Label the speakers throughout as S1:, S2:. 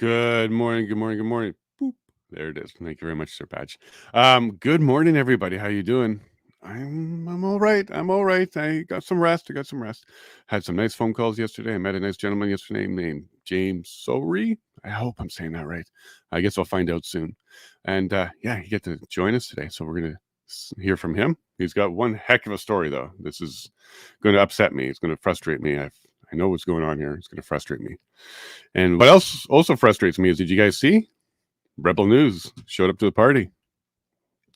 S1: Good morning, good morning, good morning. Boop. There it is. Thank you very much, Sir Patch. Good morning, everybody. How you doing? I'm all right. I'm all right. I got some rest. Had some nice phone calls yesterday. I met a nice gentleman yesterday named James Sowery. I hope I'm saying that right. I guess I'll find out soon. And yeah, he get to join us today. So we're gonna hear from him. He's got one heck of a story, though. This is going to upset me. It's going to frustrate me. I know what's going on here. It's going to frustrate me. And what else also frustrates me is, did you guys see? Rebel News showed up to the party.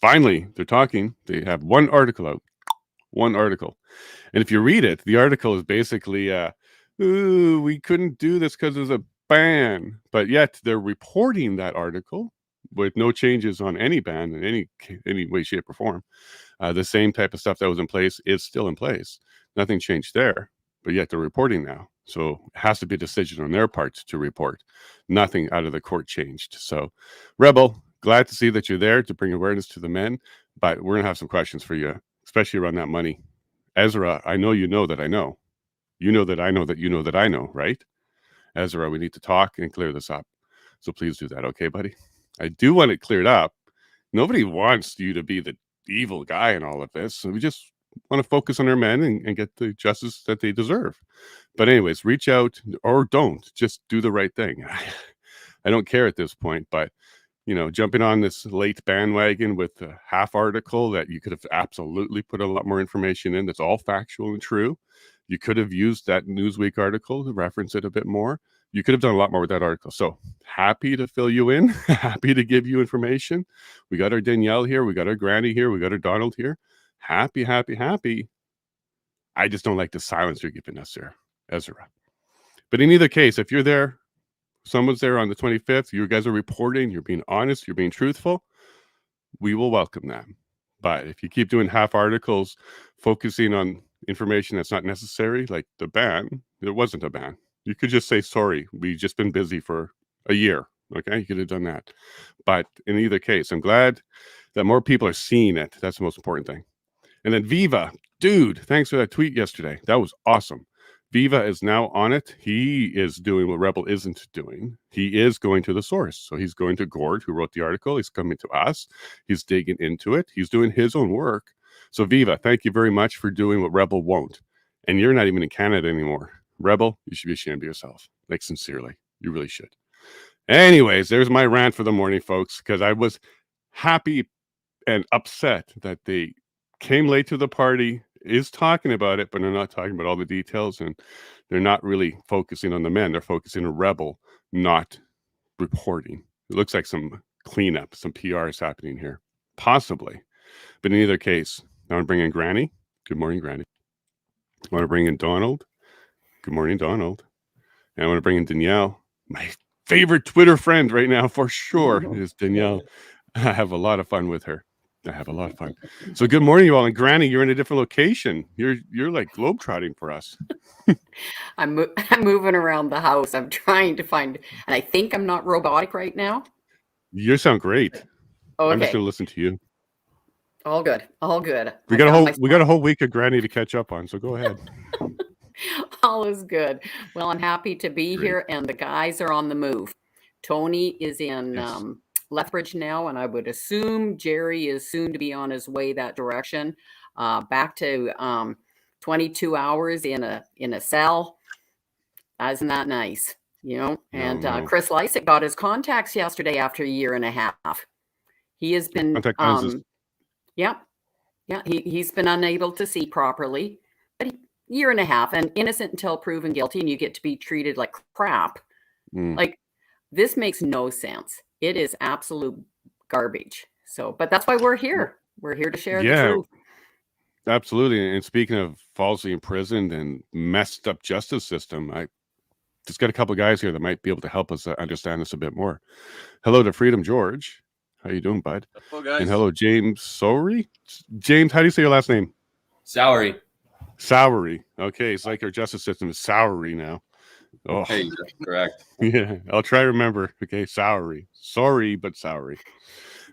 S1: Finally, they're talking. They have one article out. One article. And if you read it, the article is basically, ooh, we couldn't do this because there's a ban. But yet they're reporting that article with no changes on any ban in any way, shape, or form. The same type of stuff that was in place is still in place. Nothing changed there, but yet they're reporting now. So it has to be a decision on their part to report. Nothing out of the court changed. So, Rebel, glad to see that you're there to bring awareness to the men, but we're going to have some questions for you, especially around that money. Ezra, I know you know that I know. You know that I know that you know that I know, right? Ezra, we need to talk and clear this up. So please do that, okay, buddy? I do want it cleared up. Nobody wants you to be the evil guy in all of this. So we just want to focus on our men and get the justice that they deserve. But anyways, reach out or don't. Just do the right thing. I don't care at this point, but jumping on this late bandwagon with a half article that you could have absolutely put a lot more information in that's all factual and true. You could have used that Newsweek article to reference it a bit more. You could have done a lot more with that article. So happy to fill you in, happy to give you information. We got our Danielle here. We got our Granny here. We got our Donald here. Happy. I just don't like the silence you're giving us there, Ezra. But in either case, if you're there, someone's there on the 25th, you guys are reporting, you're being honest, you're being truthful, we will welcome that. But if you keep doing half articles, focusing on information that's not necessary, like the ban, there wasn't a ban. You could just say, sorry, we've just been busy for a year. Okay, you could have done that. But in either case, I'm glad that more people are seeing it. That's the most important thing. And then Viva, dude, thanks for that tweet yesterday. That was awesome. Viva is now on it. He is doing what Rebel isn't doing. He is going to the source. So he's going to Gord, who wrote the article. He's coming to us. He's digging into it. He's doing his own work. So Viva, thank you very much for doing what Rebel won't. And you're not even in Canada anymore. Rebel, you should be ashamed of yourself. Like, sincerely. You really should. Anyways, there's my rant for the morning, folks, because I was happy and upset that they came late to the party, is talking about it, but they're not talking about all the details, and they're not really focusing on the men. They're focusing on Rebel, not reporting. It looks like some cleanup, some PR is happening here, possibly. But in either case, I want to bring in Granny. Good morning, Granny. I want to bring in Donald. Good morning, Donald. And I want to bring in Danielle, my favorite Twitter friend right now for sure is Danielle. I have a lot of fun with her. So good morning, you all. And Granny, you're in a different location. You're like globetrotting for us.
S2: I'm moving around the house. I'm trying to find, and I think I'm not robotic right now.
S1: You sound great. Okay. I'm just going to listen to you.
S2: All good.
S1: We got a whole week of Granny to catch up on. So go ahead.
S2: All is good. Well, I'm happy to be here, and the guys are on the move. Tony is in Lethbridge now, and I would assume Jerry is soon to be on his way that direction. Back to 22 hours in a cell. Isn't that nice? And no. Chris Lysick got his contacts yesterday after a year and a half. He has been he's been unable to see properly. But year and a half, and innocent until proven guilty, and you get to be treated like crap. Like, this makes no sense. It is absolute garbage. So, but that's why we're here. We're here to share the truth.
S1: Absolutely. And speaking of falsely imprisoned and messed up justice system, I just got a couple of guys here that might be able to help us understand this a bit more. Hello to Freedom George. How you doing, bud?
S3: Hello, guys.
S1: And hello, James Sowery. James, how do you say your last name?
S3: Sowery.
S1: Okay, it's like our justice system is Sowery now.
S3: Oh, hey, correct.
S1: Yeah, I'll try to remember. Okay, Sowery. Sorry, but Sowery.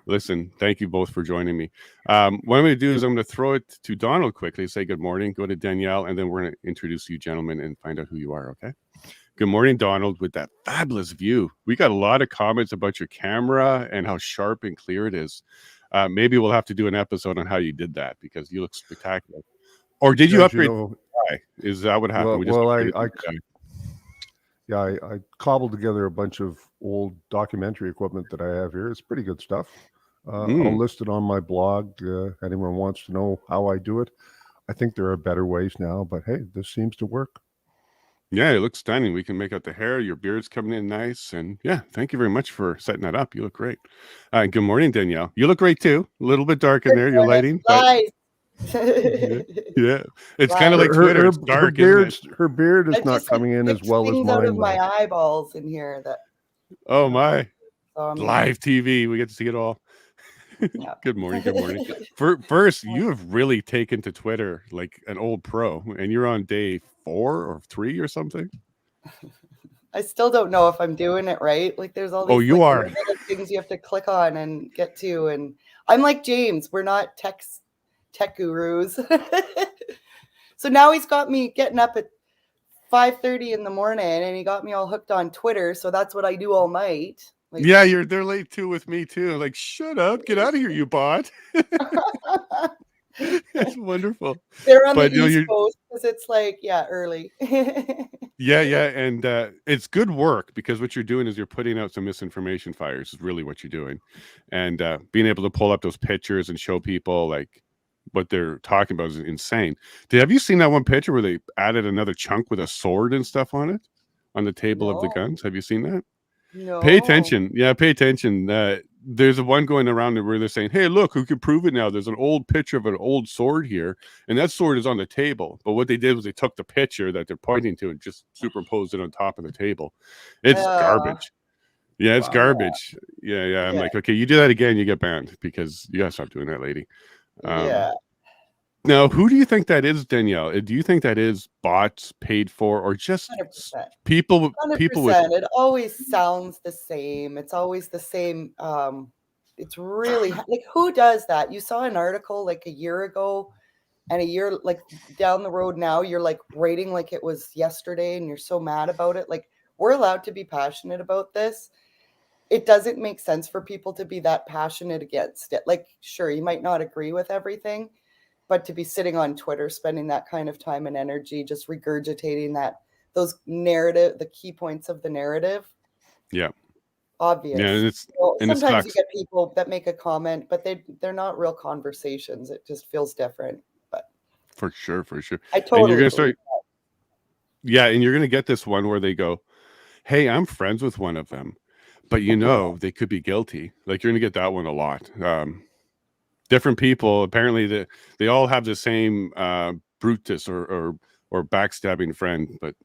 S1: Listen, thank you both for joining me. What I'm going to do is I'm going to throw it to Donald quickly, say good morning, go to Danielle, and then we're going to introduce you gentlemen and find out who you are, okay? Good morning, Donald, with that fabulous view. We got a lot of comments about your camera and how sharp and clear it is. Maybe we'll have to do an episode on how you did that because you look spectacular. Or did you upgrade? Is that what happened?
S4: I cobbled together a bunch of old documentary equipment that I have here. It's pretty good stuff. I'll list it on my blog. Anyone wants to know how I do it. I think there are better ways now, but hey, this seems to work.
S1: Yeah, it looks stunning. We can make out the hair. Your beard's coming in nice. And yeah, thank you very much for setting that up. You look great. Good morning, Danielle. You look great too. A little bit dark in there, your lighting. But... yeah. It's kind of like Twitter. It's dark,
S4: her beard is not coming in as well as mine.
S5: Out of my eyeballs in here.
S1: Oh my. Live TV. We get to see it all.
S5: Yeah.
S1: Good morning. Good morning. First, you have really taken to Twitter like an old pro, and you're on day 4 or 3 or something.
S5: I still don't know if I'm doing it right. Like there's all these things you have to click on and get to, and I'm like James. We're not tech gurus. So now he's got me getting up at 5:30 in the morning, and he got me all hooked on Twitter. So that's what I do all night.
S1: Like, yeah, they're late too with me too. Like, shut up, get out of here, you bot. That's wonderful.
S5: They're on the East Coast because it's like early.
S1: yeah, and it's good work because what you're doing is you're putting out some misinformation fires. Is really what you're doing, and being able to pull up those pictures and show people like what they're talking about is insane. Have you seen that one picture where they added another chunk with a sword and stuff on it on the table of the guns? Have you seen that?
S5: No.
S1: Pay attention. Yeah, pay attention. There's a one going around where they're saying, hey, look, who can prove it now? There's an old picture of an old sword here, and that sword is on the table. But what they did was they took the picture that they're pointing to and just superimposed it on top of the table. It's garbage. Yeah, it's garbage. Yeah. I'm like, okay, you do that again, you get banned because you got to stop doing that, lady. Now, who do you think that is, Danielle? Do you think that is bots paid for, or just
S5: 100%.
S1: people?
S5: 100%.
S1: People with
S5: it always sounds the same. It's always the same. It's really like, who does that? You saw an article like a year ago, and a year like down the road now, you're like rating like it was yesterday, and you're so mad about it. Like, we're allowed to be passionate about this. It doesn't make sense for people to be that passionate against it. Like, sure, you might not agree with everything, but to be sitting on Twitter, spending that kind of time and energy, just regurgitating those the key points of the narrative.
S1: Yeah.
S5: Obvious.
S1: Yeah, and
S5: sometimes you get people that make a comment, but they're not real conversations. It just feels different. But
S1: for sure.
S5: I totally.
S1: And you're gonna start. Yeah, and you're gonna get this one where they go, hey, I'm friends with one of them, but they could be guilty. Like, you're gonna get that one a lot. Different people, apparently they all have the same Brutus or backstabbing friend, but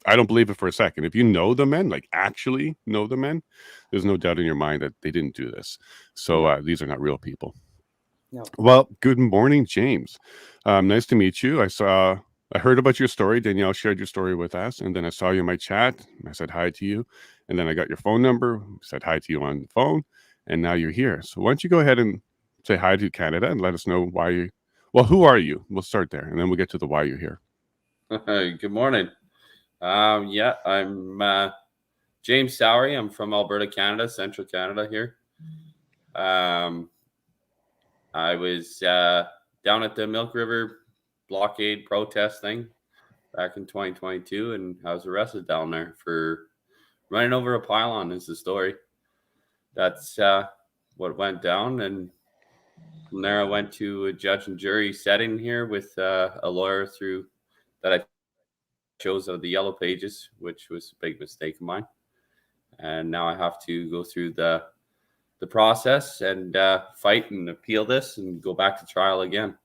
S1: I don't believe it for a second. If you know the men, like actually know the men, there's no doubt in your mind that they didn't do this. So these are not real people.
S5: No.
S1: Well, good morning, James. Nice to meet you. I heard about your story. Danielle shared your story with us, and then I saw you in my chat. I said hi to you, and then I got your phone number, said hi to you on the phone, and now you're here. So why don't you go ahead and say hi to Canada and let us know who are you? We'll start there, and then we'll get to the why you're here.
S3: Good morning. I'm James Sowery. I'm from Alberta, Canada, Central Canada here. I was down at the Milk River blockade protest thing back in 2022, and I was arrested down there for running over a pylon is the story. That's what went down, and from there I went to a judge and jury setting here with a lawyer that I chose out of the yellow pages, which was a big mistake of mine. And now I have to go through the process and fight and appeal this and go back to trial again.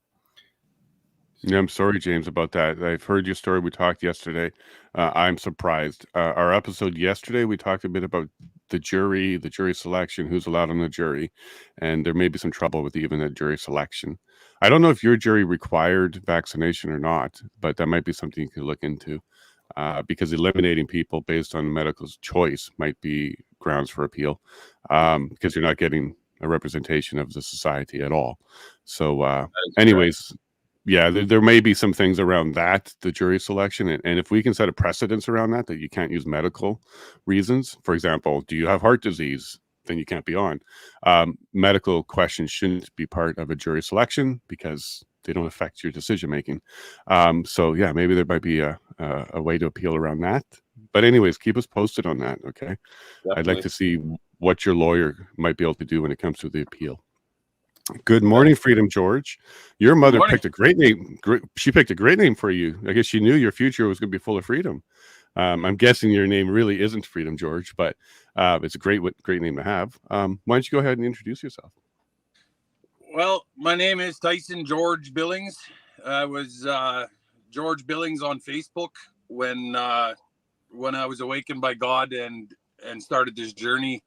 S1: Yeah, I'm sorry, James, about that. I've heard your story. We talked yesterday. I'm surprised. Our episode yesterday, we talked a bit about the jury selection, who's allowed on the jury, and there may be some trouble with even that jury selection. I don't know if your jury required vaccination or not, but that might be something you could look into, because eliminating people based on medical choice might be grounds for appeal, because you're not getting a representation of the society at all. So,
S3: is
S1: anyways, yeah, there may be some things around that, the jury selection. And if we can set a precedence around that you can't use medical reasons, for example, do you have heart disease? Then you can't be on. Medical questions shouldn't be part of a jury selection because they don't affect your decision making. So yeah, maybe there might be a way to appeal around that. But anyways, keep us posted on that, okay?
S3: Definitely.
S1: I'd like to see what your lawyer might be able to do when it comes to the appeal. Good morning, Freedom George. Your mother picked a great name. She picked a great name for you. I guess she knew your future was going to be full of freedom. I'm guessing your name really isn't Freedom George, but it's a great name to have. Why don't you go ahead and introduce yourself?
S6: Well, my name is Tyson George Billings. I was George Billings on Facebook when I was awakened by God and started this journey,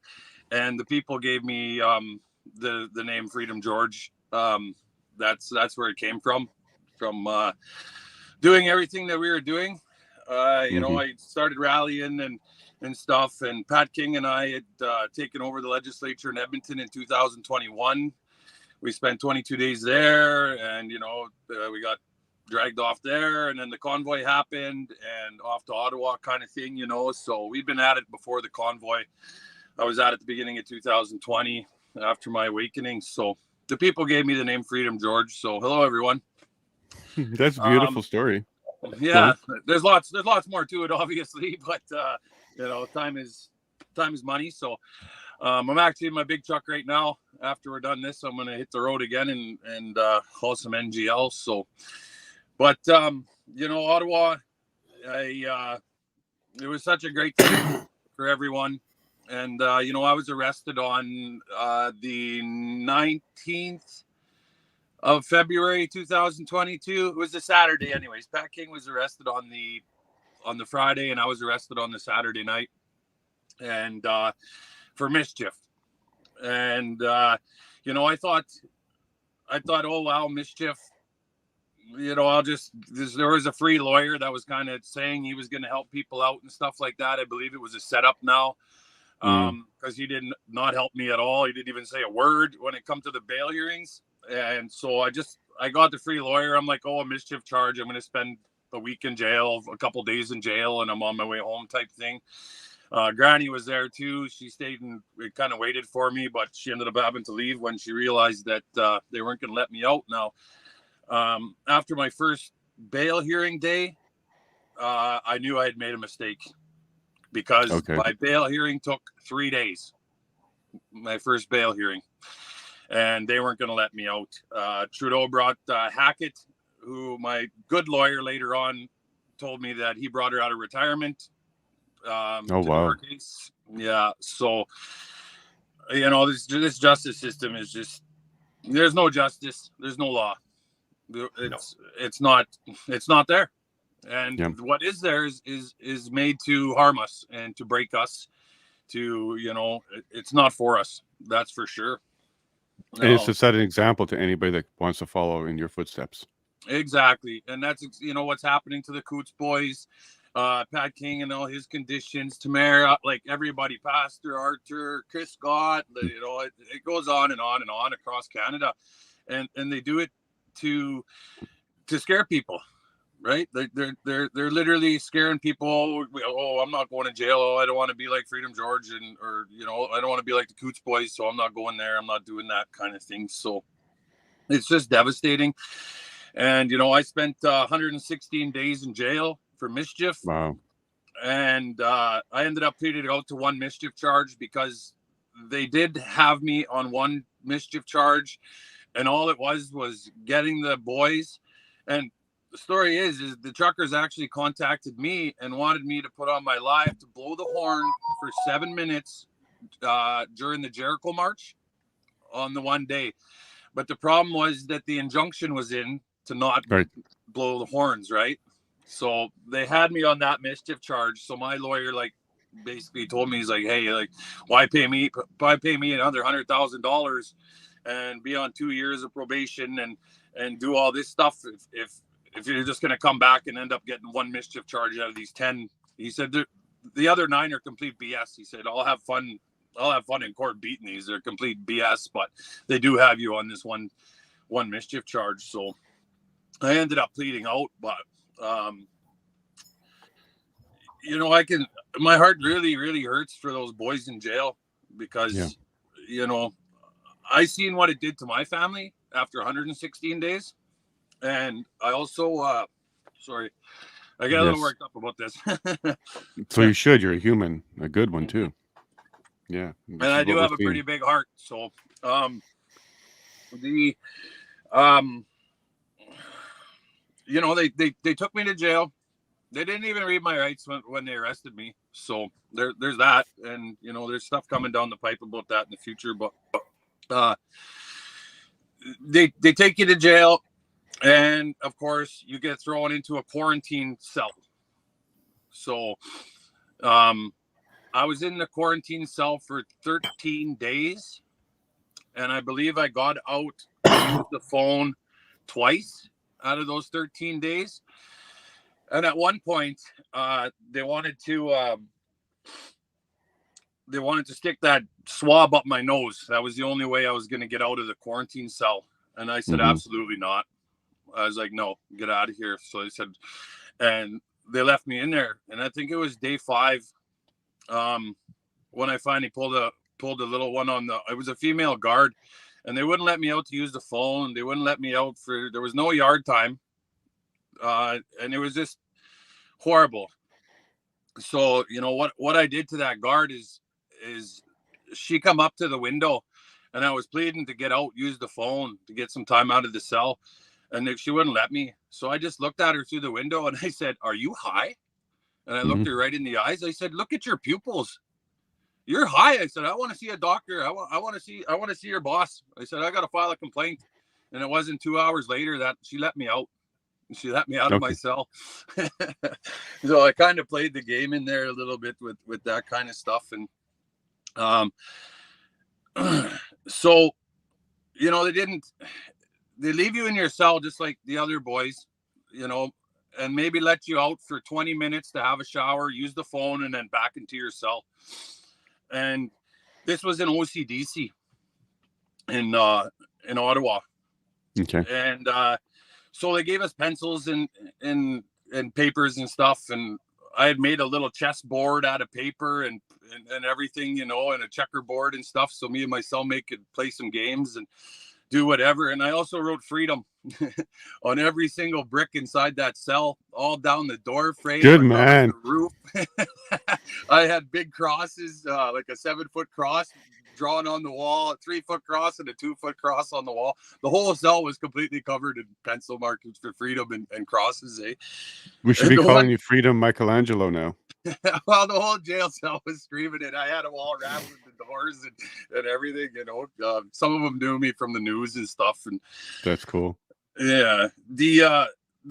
S6: and the people gave me the name Freedom George. That's where it came from doing everything that we were doing. You know, I started rallying and stuff, and Pat King and I had taken over the legislature in Edmonton in 2021. We spent 22 days there, and, you know, we got dragged off there, and then the convoy happened, and off to Ottawa kind of thing, you know. So we've been at it before the convoy. I was at the beginning of 2020 after my awakening. So the people gave me the name Freedom George. So hello, everyone.
S1: That's a beautiful story.
S6: Yeah, there's lots more to it, obviously, but you know, time is money. So I'm actually in my big truck right now. After we're done this, I'm going to hit the road again and haul some NGL. So, but you know, Ottawa, it was such a great time for everyone. And you know, I was arrested on the 19th of February 2022. It was a Saturday, anyways. Pat King was arrested on the Friday, and I was arrested on the Saturday night, and for mischief. And you know, I thought, oh wow, mischief. You know, there was a free lawyer that was kind of saying he was going to help people out and stuff like that. I believe it was a setup now, because he did not help me at all. He didn't even say a word when it come to the bail hearings. And so I got the free lawyer. I'm like, oh, a mischief charge. I'm going to spend a week in jail, a couple days in jail, and I'm on my way home type thing. Granny was there too. She stayed and kind of waited for me, but she ended up having to leave when she realized that they weren't going to let me out. Now, after my first bail hearing day, I knew I had made a mistake because my bail hearing took 3 days. My first bail hearing. And they weren't going to let me out. Trudeau brought Hackett, who my good lawyer later on told me that he brought her out of retirement.
S1: Oh, wow.
S6: Case. Yeah. So, you know, this justice system is just, there's no justice. There's no law. It's not there. And what is there is made to harm us and to break us, to, you know, it's not for us. That's for sure.
S1: And it's to set an example to anybody that wants to follow in your footsteps. Exactly.
S6: And that's, you know, what's happening to the Coutts boys, Pat King and all his conditions, Tamara, like everybody, Pastor Arthur, Chris Scott, you know, it goes on and on and on across Canada. And they do it to scare people. Right? They're literally scaring people. Oh, I'm not going to jail. Oh, I don't want to be like Freedom George, or you know, I don't want to be like the Coutts boys, so I'm not going there. I'm not doing that kind of thing. So it's just devastating. And you know, I spent 116 days in jail for mischief.
S1: Wow.
S6: And I ended up pleading out to one mischief charge because they did have me on one mischief charge, and all it was getting the boys. And the story is the truckers actually contacted me and wanted me to put on my live to blow the horn for 7 minutes during the Jericho March on the one day. But the problem was that the injunction was in to not blow the horns, right? So they had me on that mischief charge. So my lawyer, like, basically told me, he's like, hey, like, why pay me another $100,000 and be on 2 years of probation and do all this stuff if you're just going to come back and end up getting one mischief charge out of these 10. He said the other 9 are complete BS. He said, I'll have fun I'll have fun in court beating these. They're complete BS, but they do have you on this one mischief charge. So I ended up pleading out, but you know, my heart really, really hurts for those boys in jail because, you know, I seen what it did to my family after 116 days. And I also, sorry, I get a little worked up about this.
S1: So you should. You're a human, a good one too. Yeah.
S6: And I do have a pretty big heart. So, you know, they took me to jail. They didn't even read my rights when they arrested me. So there's that. And, you know, there's stuff coming down the pipe about that in the future. But they take you to jail. And, of course, you get thrown into a quarantine cell. So I was in the quarantine cell for 13 days. And I believe I got out to use the phone twice out of those 13 days. And at one point, they wanted to stick that swab up my nose. That was the only way I was going to get out of the quarantine cell. And I said, absolutely not. I was like, no, get out of here. So they said, and they left me in there. And I think it was day 5 when I finally pulled a little one on it was a female guard, and they wouldn't let me out to use the phone. They wouldn't let me out there was no yard time. And it was just horrible. So, you know, what I did to that guard is she come up to the window, and I was pleading to get out, use the phone to get some time out of the cell. And she wouldn't let me. So I just looked at her through the window and I said, "Are you high?" And I looked her right in the eyes. I said, "Look at your pupils. You're high." I said, "I want to see a doctor. I want to see your boss." I said, "I got to file a complaint." And it wasn't 2 hours later that she let me out. She let me out of my cell. So I kind of played the game in there a little bit with that kind of stuff. And so, you know, they leave you in your cell just like the other boys, you know, and maybe let you out for 20 minutes to have a shower, use the phone, and then back into your cell. And this was in OCDC in Ottawa.
S1: Okay.
S6: And so they gave us pencils and papers and stuff, and I had made a little chessboard out of paper and everything, you know, and a checkerboard and stuff, so me and my cellmate could play some games and do whatever. And I also wrote freedom on every single brick inside that cell, all down the door frame.
S1: Good man.
S6: The roof. I had big crosses, like a 7-foot cross drawn on the wall, a 3-foot cross and a 2-foot cross on the wall. The whole cell was completely covered in pencil markings for freedom and crosses.
S1: We should be calling you Freedom Michelangelo now.
S6: Well, the whole jail cell was screaming it. I had them all rattling the doors and everything, you know. Some of them knew me from the news and stuff. And
S1: that's cool.
S6: Yeah. The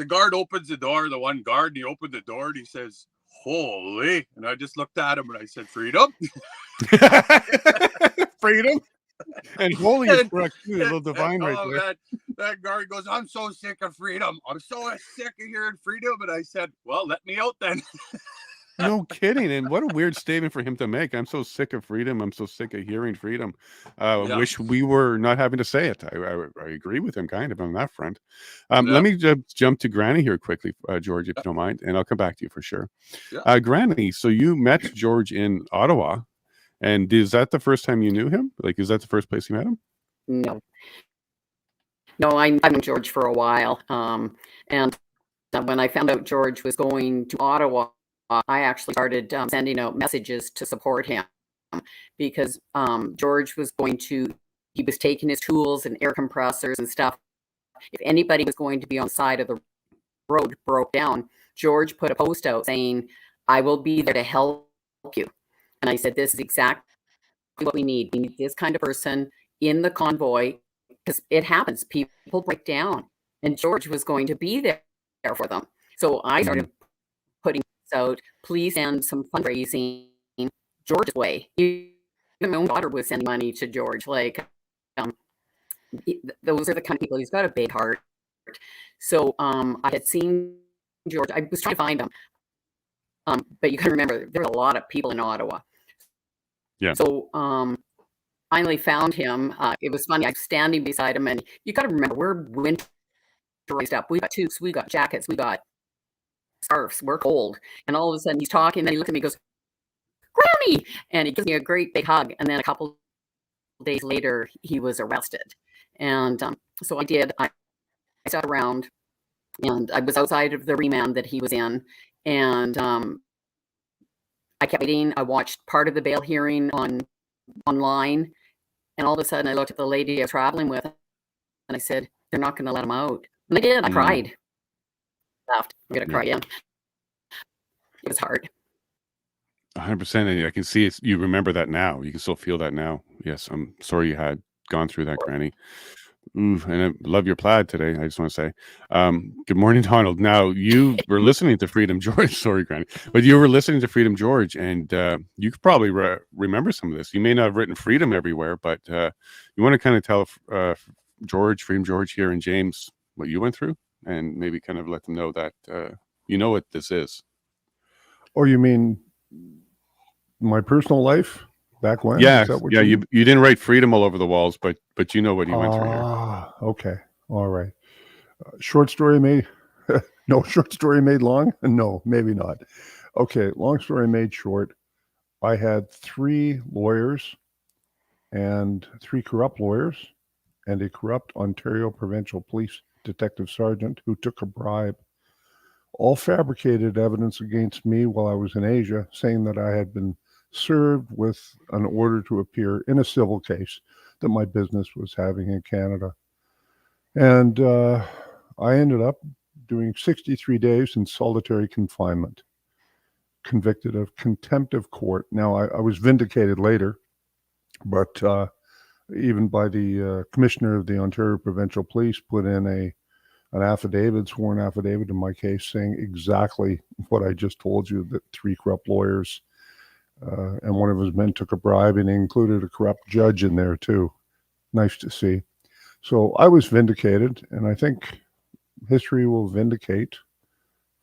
S6: guard opens the door, the one guard, and he opened the door and he says, "Holy." And I just looked at him and I said, "Freedom."
S1: Freedom. And holy is correct too. A little divine right there.
S6: Man, that guard goes, "I'm so sick of freedom. I'm so sick of hearing freedom." And I said, "Well, let me out then."
S1: No kidding. And what a weird statement for him to make. I'm so sick of freedom. I'm so sick of hearing freedom. Wish we were not having to say it. I agree with him kind of on that front. Let me just jump to Granny here quickly, George, if you don't mind, and I'll come back to you for sure. Granny, so you met George in Ottawa, and is that the first time you knew him? Like, is that the first place you met him?
S2: No, I known George for a while. And when I found out George was going to Ottawa, I actually started sending out messages to support him because George was he was taking his tools and air compressors and stuff. If anybody was going to be on the side of the road broke down, George put a post out saying, "I will be there to help you." And I said, "This is exactly what we need. We need this kind of person in the convoy because it happens. People break down." And George was going to be there for them. So I started putting out, please send some fundraising George's way. Even my own daughter was sending money to George. Like, those are the kind of people. He's got a big heart. So I had seen George. I was trying to find him. But you can remember, there were a lot of people in Ottawa.
S1: Yeah.
S2: So finally found him. It was funny. I was standing beside him, and you got to remember, we're winterized up. We got toques, we got jackets, we got scarves. We're cold. And all of a sudden he's talking, and then he looks at me and goes, Granny! And he gives me a great big hug. And then a couple days later, he was arrested. And so I sat around, and I was outside of the remand that he was in. And I kept waiting. I watched part of the bail hearing online. And all of a sudden, I looked at the lady I was traveling with, and I said, they're not going to let him out. And they did. I cried. Laughed. I'm going to cry again. It was hard.
S1: 100%. And I can see it. You remember that now. You can still feel that now. Yes. I'm sorry you had gone through that, Granny. Ooh, and I love your plaid today. I just want to say, good morning, Donald. Now, you were listening to Freedom George. Sorry, Granny. But you were listening to Freedom George, and you could probably remember some of this. You may not have written freedom everywhere, but you want to kind of tell Freedom George here, and James what you went through, and maybe kind of let them know that you know what this is.
S4: Or you mean my personal life back when?
S1: Yeah, yeah. You didn't write freedom all over the walls, but you know what you went through here.
S4: Okay, all right. Short story made no short story made long. No, maybe not. Okay, long story made short. I had 3 lawyers and 3 corrupt lawyers and a corrupt Ontario Provincial Police Detective Sergeant who took a bribe. All fabricated evidence against me while I was in Asia, saying that I had been served with an order to appear in a civil case that my business was having in Canada. And I ended up doing 63 days in solitary confinement, convicted of contempt of court. Now, I was vindicated later, but even by the commissioner of the Ontario Provincial Police put in an sworn affidavit in my case saying exactly what I just told you, that 3 corrupt lawyers and one of his men took a bribe, and he included a corrupt judge in there too. Nice to see. So I was vindicated, and I think history will vindicate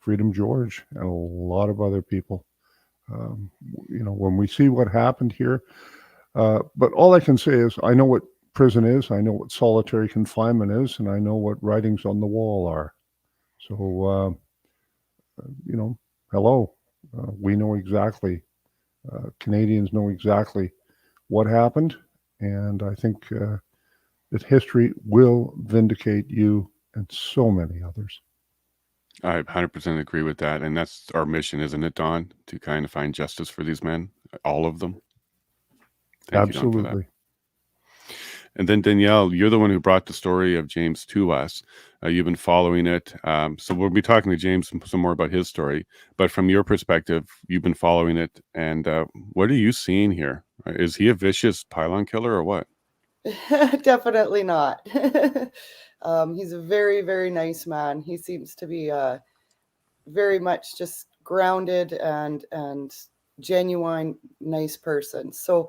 S4: Freedom George and a lot of other people. When we see what happened here. But all I can say is I know what prison is, I know what solitary confinement is, and I know what writings on the wall are. So, hello. We know exactly. Canadians know exactly what happened, and I think that history will vindicate you and so many others.
S1: I 100% agree with that, and that's our mission, isn't it, Don? To kind of find justice for these men, all of them. Thank
S4: Absolutely.
S1: You, Don, for that. And then Danielle, you're the one who brought the story of James to us. You've been following it. So we'll be talking to James some more about his story. But from your perspective, you've been following it. And what are you seeing here? Is he a vicious pylon killer or what?
S5: Definitely not. He's a very, very nice man. He seems to be very much just grounded and genuine, nice person. So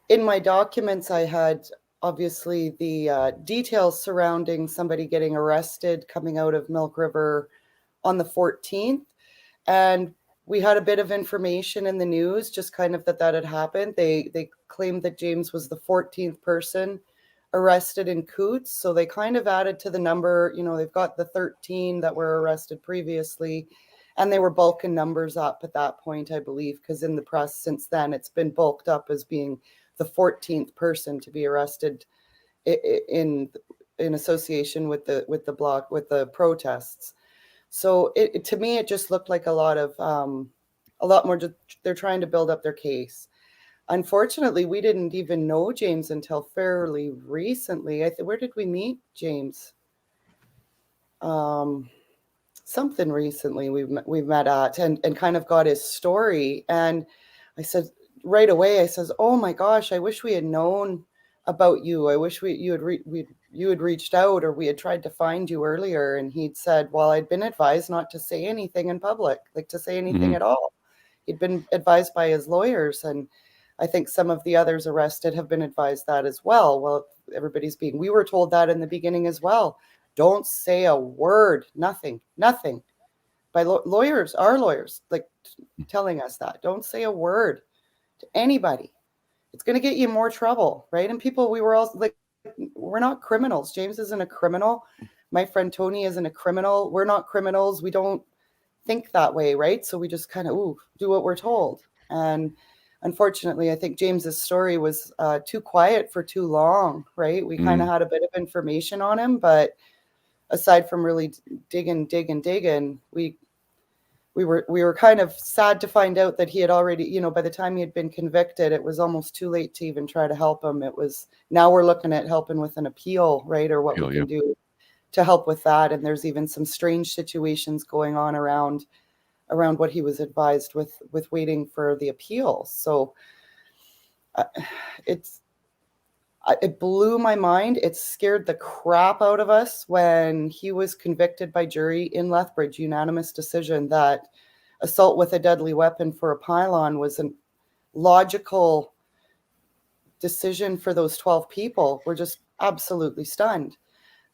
S5: in my documents, I had obviously the details surrounding somebody getting arrested coming out of Milk River on the 14th. And we had a bit of information in the news, just kind of that had happened. They claimed that James was the 14th person arrested in Coutts. So they kind of added to the number, they've got the 13 that were arrested previously, and they were bulking numbers up at that point, I believe, because in the press since then, it's been bulked up as being the 14th person to be arrested in association with the protests. So to me, it just looked like a lot more. They're trying to build up their case. Unfortunately, we didn't even know James until fairly recently. Where did we meet James? Something recently we met at and kind of got his story. And I said right away, I says, "Oh my gosh, I wish we had known about you. I wish you had reached out, or we had tried to find you earlier." And he'd said, "Well, I'd been advised not to say anything in public, like to say anything at all." He'd been advised by his lawyers, and I think some of the others arrested have been advised that as well. Well, we were told that in the beginning as well. Don't say a word, nothing by lawyers, our lawyers, like telling us that. Don't say a word to anybody. it's going to get you in more trouble, right? And people, we were all like, we're not criminals. James isn't a criminal. My friend Tony isn't a criminal. We're not criminals. We don't think that way, right? So we just kind of do what we're told. And unfortunately, I think James's story was too quiet for too long, right? We kind of had a bit of information on him, but aside from really digging, we were kind of sad to find out that he had already, you know, by the time he had been convicted, it was almost too late to even try to help him. It was, now we're looking at helping with an appeal, right? Or what we can do to help with that. And there's even some strange situations going on around what he was advised with waiting for the appeal. So it blew my mind. It scared the crap out of us when he was convicted by jury in Lethbridge, unanimous decision that assault with a deadly weapon for a pylon was a logical decision for those 12 people. We're just absolutely stunned.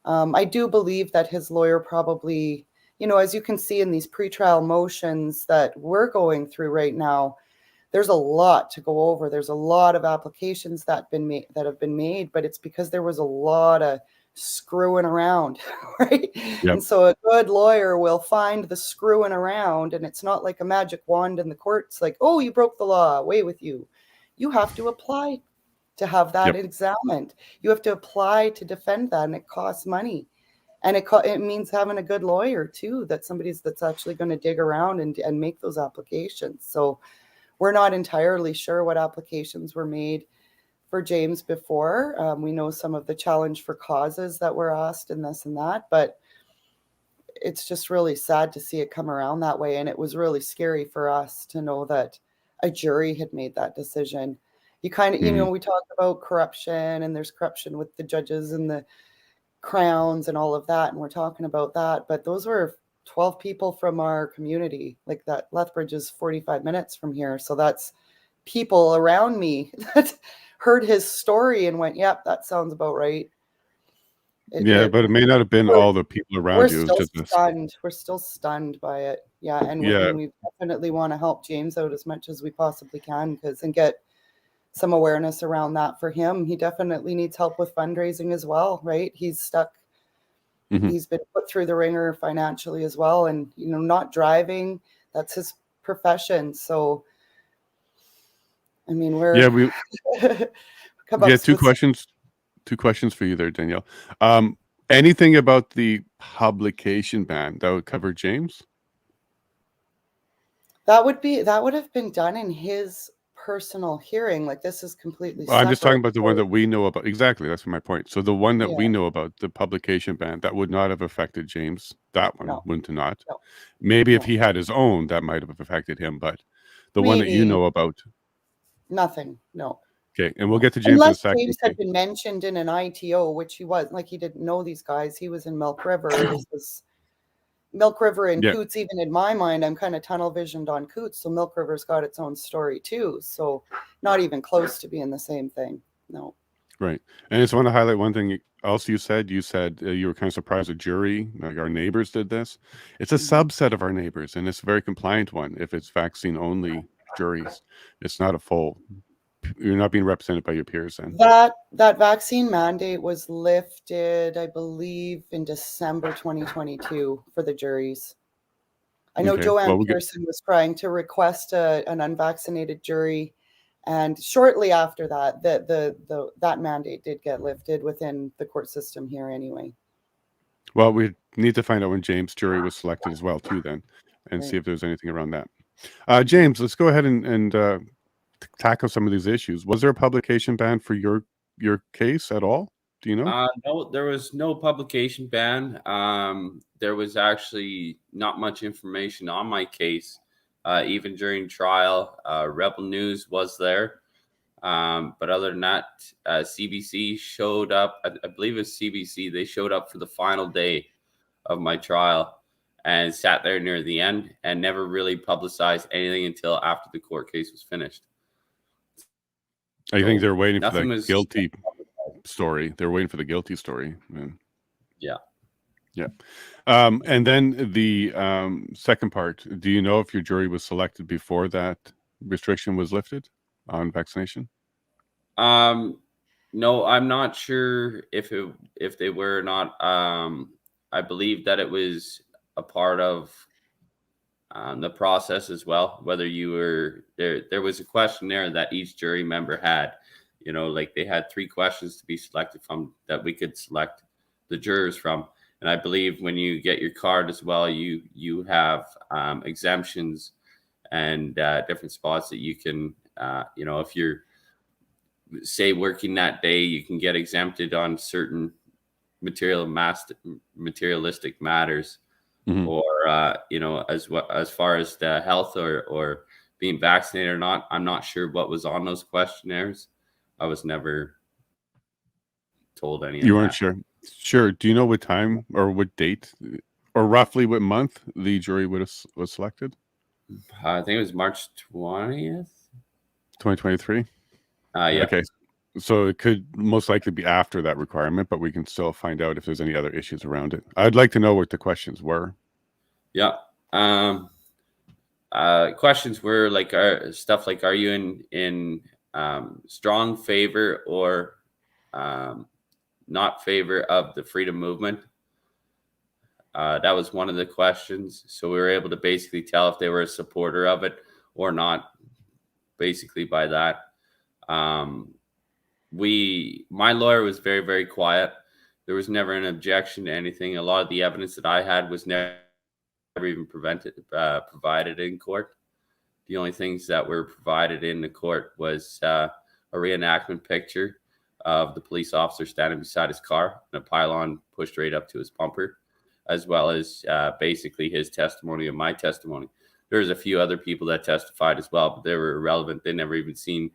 S5: I do believe that his lawyer probably, you know, as you can see in these pretrial motions that we're going through right now, there's a lot to go over. There's a lot of applications that have been made, but it's because there was a lot of screwing around, right? Yep. And so a good lawyer will find the screwing around, and it's not like a magic wand in the courts, like, oh, you broke the law, away with you. You have to apply to have that examined. You have to apply to defend that, and it costs money. And it means having a good lawyer too, that that's actually going to dig around and make those applications. So we're not entirely sure what applications were made for James before. We know some of the challenge for causes that were asked and this and that, but it's just really sad to see it come around that way. And it was really scary for us to know that a jury had made that decision. You kind of, you know, we talk about corruption, and there's corruption with the judges and the crowns and all of that, and we're talking about that, but those were 12 people from our community. Like, that Lethbridge is 45 minutes from here, so that's people around me that heard his story and went, yep, that sounds about right.
S1: But it may not have been all the people around you.
S5: We're still stunned by it. And we definitely want to help James out as much as we possibly can, and get some awareness around that for him. He definitely needs help with fundraising as well, right? He's stuck. He's been put through the ringer financially as well. And, you know, not driving, that's his profession. So, I mean, we
S1: have two questions for you there, Danielle. Anything about the publication ban that would cover James?
S5: That would have been done in his personal hearing. Like, this is completely separate.
S1: I'm just talking about the one that we know about. Exactly, that's my point. So the one that we know about, the publication ban, that would not have affected James. That one wouldn't have not. No. Maybe if he had his own, that might have affected him. But the one that you know about,
S5: nothing. No.
S1: Okay, and we'll get to James
S5: in a
S1: second.
S5: James had been mentioned in an ITO, which he was, like, he didn't know these guys. He was in Milk River. This was Milk River and Coutts. Even in my mind, I'm kind of tunnel visioned on Coutts, so Milk River's got its own story too. So not even close to being the same thing. No.
S1: Right, and I just want to highlight one thing else. You said you were kind of surprised a jury, like our neighbors, did this. It's a subset of our neighbors, and it's a very compliant one. If it's vaccine only juries, it's not a full. You're not being represented by your peers then.
S5: That vaccine mandate was lifted, I believe, in December 2022 for the juries. I know Joanne Pearson was trying to request an unvaccinated jury, and shortly after that, that mandate did get lifted within the court system here anyway.
S1: Well, we need to find out when James' jury was selected as well too then, and see if there's anything around that. James, let's go ahead and tackle some of these issues. Was there a publication ban for your case at all? Do you know?
S3: No, there was no publication ban. There was actually not much information on my case, even during trial. Rebel News was there, but other than that, CBC showed up. I believe it was CBC. They showed up for the final day of my trial and sat there near the end and never really publicized anything until after the court case was finished.
S1: I think they're waiting for the guilty story. They're waiting for the guilty story. Yeah. And then the second part, do you know if your jury was selected before that restriction was lifted on vaccination?
S3: No, I'm not sure if they were or not. I believe that it was a part of the process as well. Whether you were there, there was a questionnaire that each jury member had. Like they had 3 questions to be selected from that we could select the jurors from. And I believe when you get your card as well, you have exemptions and different spots that you can, if you're say working that day, you can get exempted on certain materialistic matters, or as far as the health or being vaccinated or not. I'm not sure what was on those questionnaires. I was never told any of
S1: You weren't
S3: that.
S1: sure. Sure. Do you know what time or what date or roughly what month the jury was selected?
S3: I think it was March 20th.
S1: 2023.
S3: Yeah.
S1: Okay. So it could most likely be after that requirement, but we can still find out if there's any other issues around it. I'd like to know what the questions were.
S3: Yeah. Questions were like stuff like, are you in strong favor or not favor of the freedom movement? That was one of the questions. So we were able to basically tell if they were a supporter of it or not, basically by that. My lawyer was very, very quiet. There was never an objection to anything. A lot of the evidence that I had was never even provided in court. The only things that were provided in the court was a reenactment picture of the police officer standing beside his car and a pylon pushed right up to his bumper, as well as basically his testimony and my testimony. There's a few other people that testified as well, but they were irrelevant. They never even seen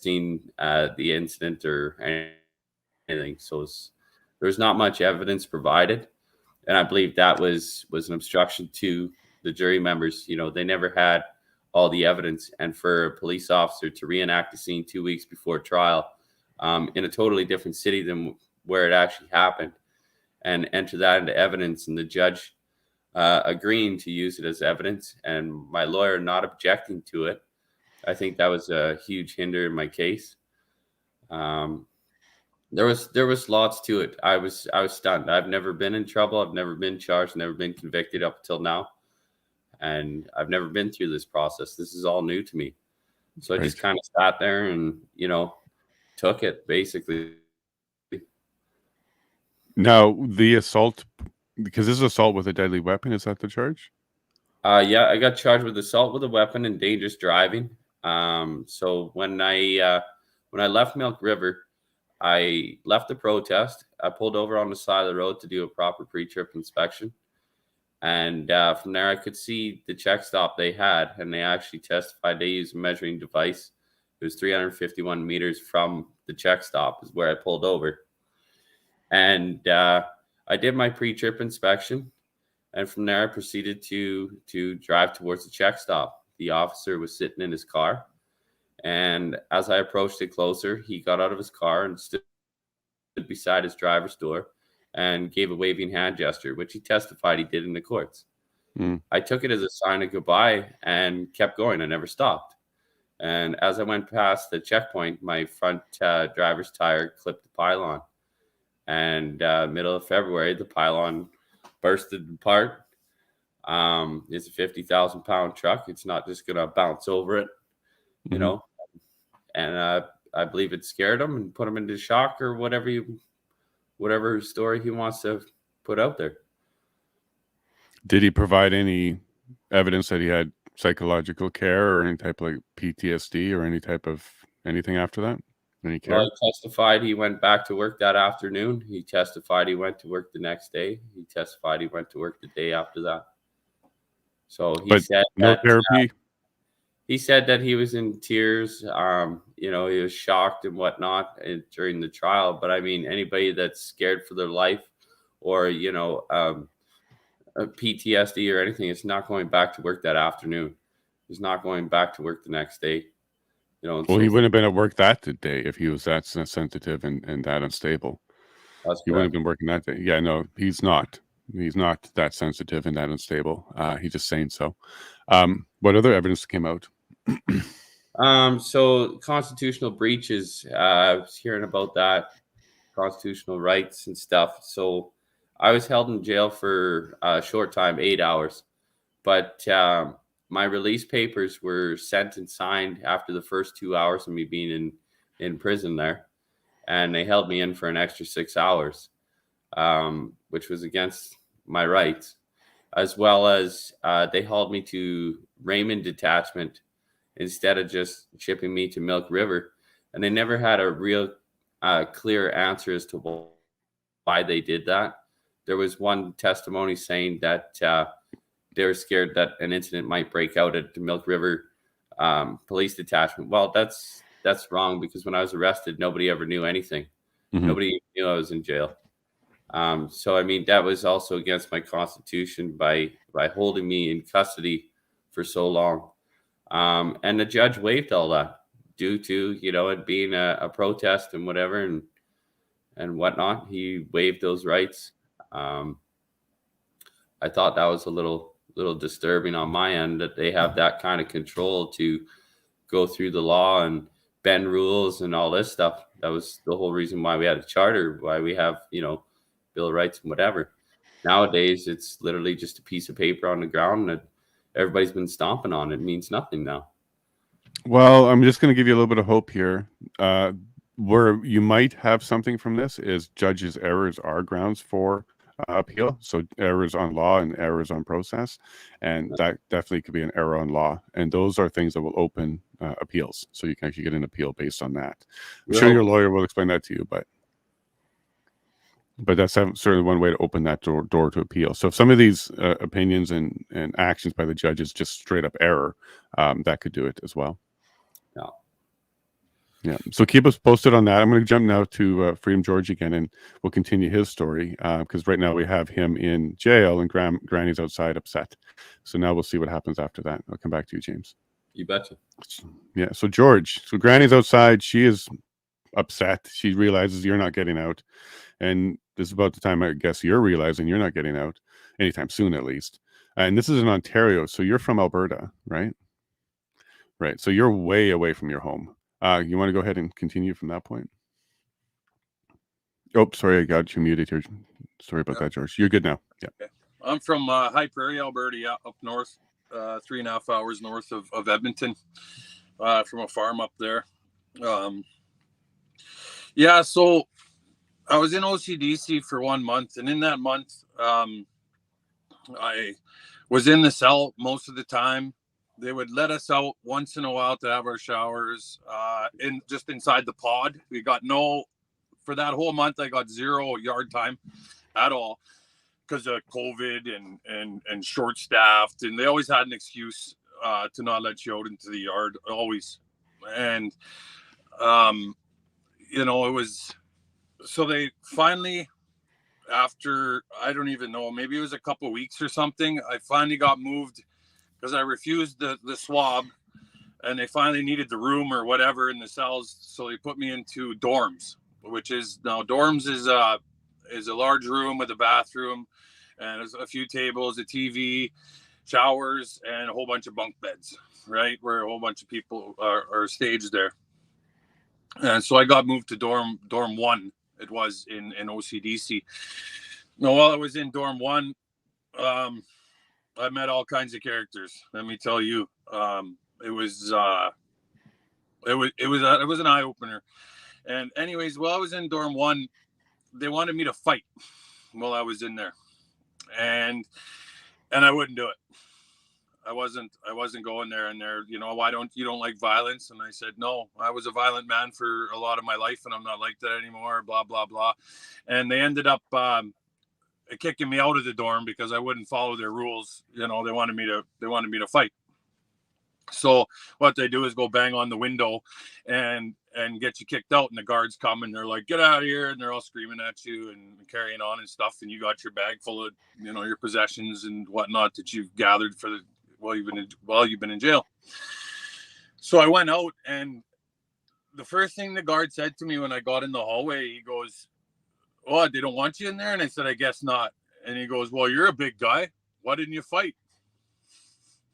S3: the incident or anything. So there's not much evidence provided. And I believe that was an obstruction to the jury members. They never had all the evidence. And for a police officer to reenact the scene 2 weeks before trial in a totally different city than where it actually happened and enter that into evidence, and the judge agreeing to use it as evidence and my lawyer not objecting to it, I think that was a huge hinder in my case. There was lots to it. I was stunned. I've never been in trouble. I've never been charged, never been convicted up until now. And I've never been through this process. This is all new to me. So I just kind of sat there and, took it basically.
S1: Now, the assault, because this is assault with a deadly weapon, is that the charge?
S3: Yeah, I got charged with assault with a weapon and dangerous driving. So when I left Milk River, I left the protest. I pulled over on the side of the road to do a proper pre-trip inspection. And from there, I could see the check stop they had. And they actually testified they used a measuring device. It was 351 meters from the check stop is where I pulled over. And I did my pre-trip inspection. And from there, I proceeded to drive towards the check stop. The officer was sitting in his car. And as I approached it closer, he got out of his car and stood beside his driver's door and gave a waving hand gesture, which he testified he did in the courts. I took it as a sign of goodbye and kept going. I never stopped. And as I went past the checkpoint, my front driver's tire clipped the pylon. And middle of February, the pylon bursted apart. It's a 50,000-pound truck. It's not just going to bounce over it, you know. And I believe it scared him and put him into shock or whatever story he wants to put out there.
S1: Did he provide any evidence that he had psychological care or any type of like PTSD or any type of anything after that? Any care?
S3: Well, he testified he went back to work that afternoon. He testified he went to work the next day. He testified he went to work the day after that. So he said
S1: no therapy.
S3: He said that he was in tears. He was shocked and whatnot during the trial. But I mean, anybody that's scared for their life or, PTSD or anything, it's not going back to work that afternoon. He's not going back to work the next day. Well,
S1: he wouldn't have been at work that day if he was that sensitive and that unstable. He wouldn't have been working that day. Yeah, no, he's not. He's not that sensitive and that unstable. He's just saying so. What other evidence came out?
S3: So constitutional breaches, I was hearing about that, constitutional rights and stuff. So I was held in jail for a short time, 8 hours, but my release papers were sent and signed after the first 2 hours of me being in prison there, and they held me in for an extra 6 hours, which was against my rights, as well as they hauled me to Raymond Detachment instead of just shipping me to Milk River. And they never had a real clear answer as to why they did that. There was one testimony saying that they were scared that an incident might break out at the Milk River police detachment. Well, that's wrong, because when I was arrested, nobody ever knew anything.
S1: Mhm.
S3: Nobody knew I was in jail. So, I mean, that was also against my constitution by holding me in custody for so long. And the judge waived all that due to, it being a protest and whatever and whatnot. He waived those rights. I thought that was a little disturbing on my end, that they have that kind of control to go through the law and bend rules and all this stuff. That was the whole reason why we had a charter, why we have, Bill of Rights and whatever. Nowadays, it's literally just a piece of paper on the ground that everybody's been stomping on. It means nothing now.
S1: Well, I'm just going to give you a little bit of hope here. Where you might have something from this is judges' errors are grounds for appeal. So errors on law and errors on process, and that definitely could be an error on law. And those are things that will open appeals. So you can actually get an appeal based on that. I'm sure your lawyer will explain that to you, but that's certainly one way to open that door to appeal. So if some of these opinions and actions by the judge is just straight up error, that could do it as well. Yeah. So keep us posted on that. I'm going to jump now to Freedom George again, and we'll continue his story, because right now we have him in jail and Granny's outside upset. So now we'll see what happens after that. I'll come back to you, James.
S3: You betcha.
S1: Yeah. So George, Granny's outside. She is upset. She realizes you're not getting out. And this is about the time, I guess, you're realizing you're not getting out anytime soon, at least. And this is in Ontario. So you're from Alberta, right? Right. So you're way away from your home. You want to go ahead and continue from that point? Oh, sorry, I got you muted here. Sorry about that, George. You're good now. Yeah.
S6: Okay. I'm from High Prairie, Alberta, up north, 3.5 hours north of Edmonton, from a farm up there. Yeah, so I was in OCDC for 1 month, and in that month, I was in the cell most of the time. They would let us out once in a while to have our showers just inside the pod. We got for that whole month, I got 0 yard time at all because of COVID and short staffed. And they always had an excuse to not let you out into the yard, always. And, it was, so they finally, after, I don't even know, maybe it was a couple of weeks or something, I finally got moved because I refused the swab, and they finally needed the room or whatever in the cells. So they put me into dorms, which is now dorms is a large room with a bathroom and there's a few tables, a TV, showers, and a whole bunch of bunk beds, right? Where a whole bunch of people are staged there. And so I got moved to dorm 1. It was in OCDC. Now, while I was in dorm 1, I met all kinds of characters. Let me tell you, it was an eye opener. And anyways, while I was in dorm 1, they wanted me to fight while I was in there, and I wouldn't do it. I wasn't going there. And they're, why you don't like violence? And I said, no, I was a violent man for a lot of my life, and I'm not like that anymore. Blah blah blah. And they ended up kicking me out of the dorm because I wouldn't follow their rules. They wanted me to fight. So what they do is go bang on the window and get you kicked out, and the guards come and they're like, get out of here, and they're all screaming at you and carrying on and stuff, and you got your bag full of your possessions and whatnot that you've gathered while you've been in jail. So I went out, and the first thing the guard said to me when I got in the hallway, he goes, "Oh, they don't want you in there?" And I said, "I guess not." And he goes, "Well, you're a big guy. Why didn't you fight?"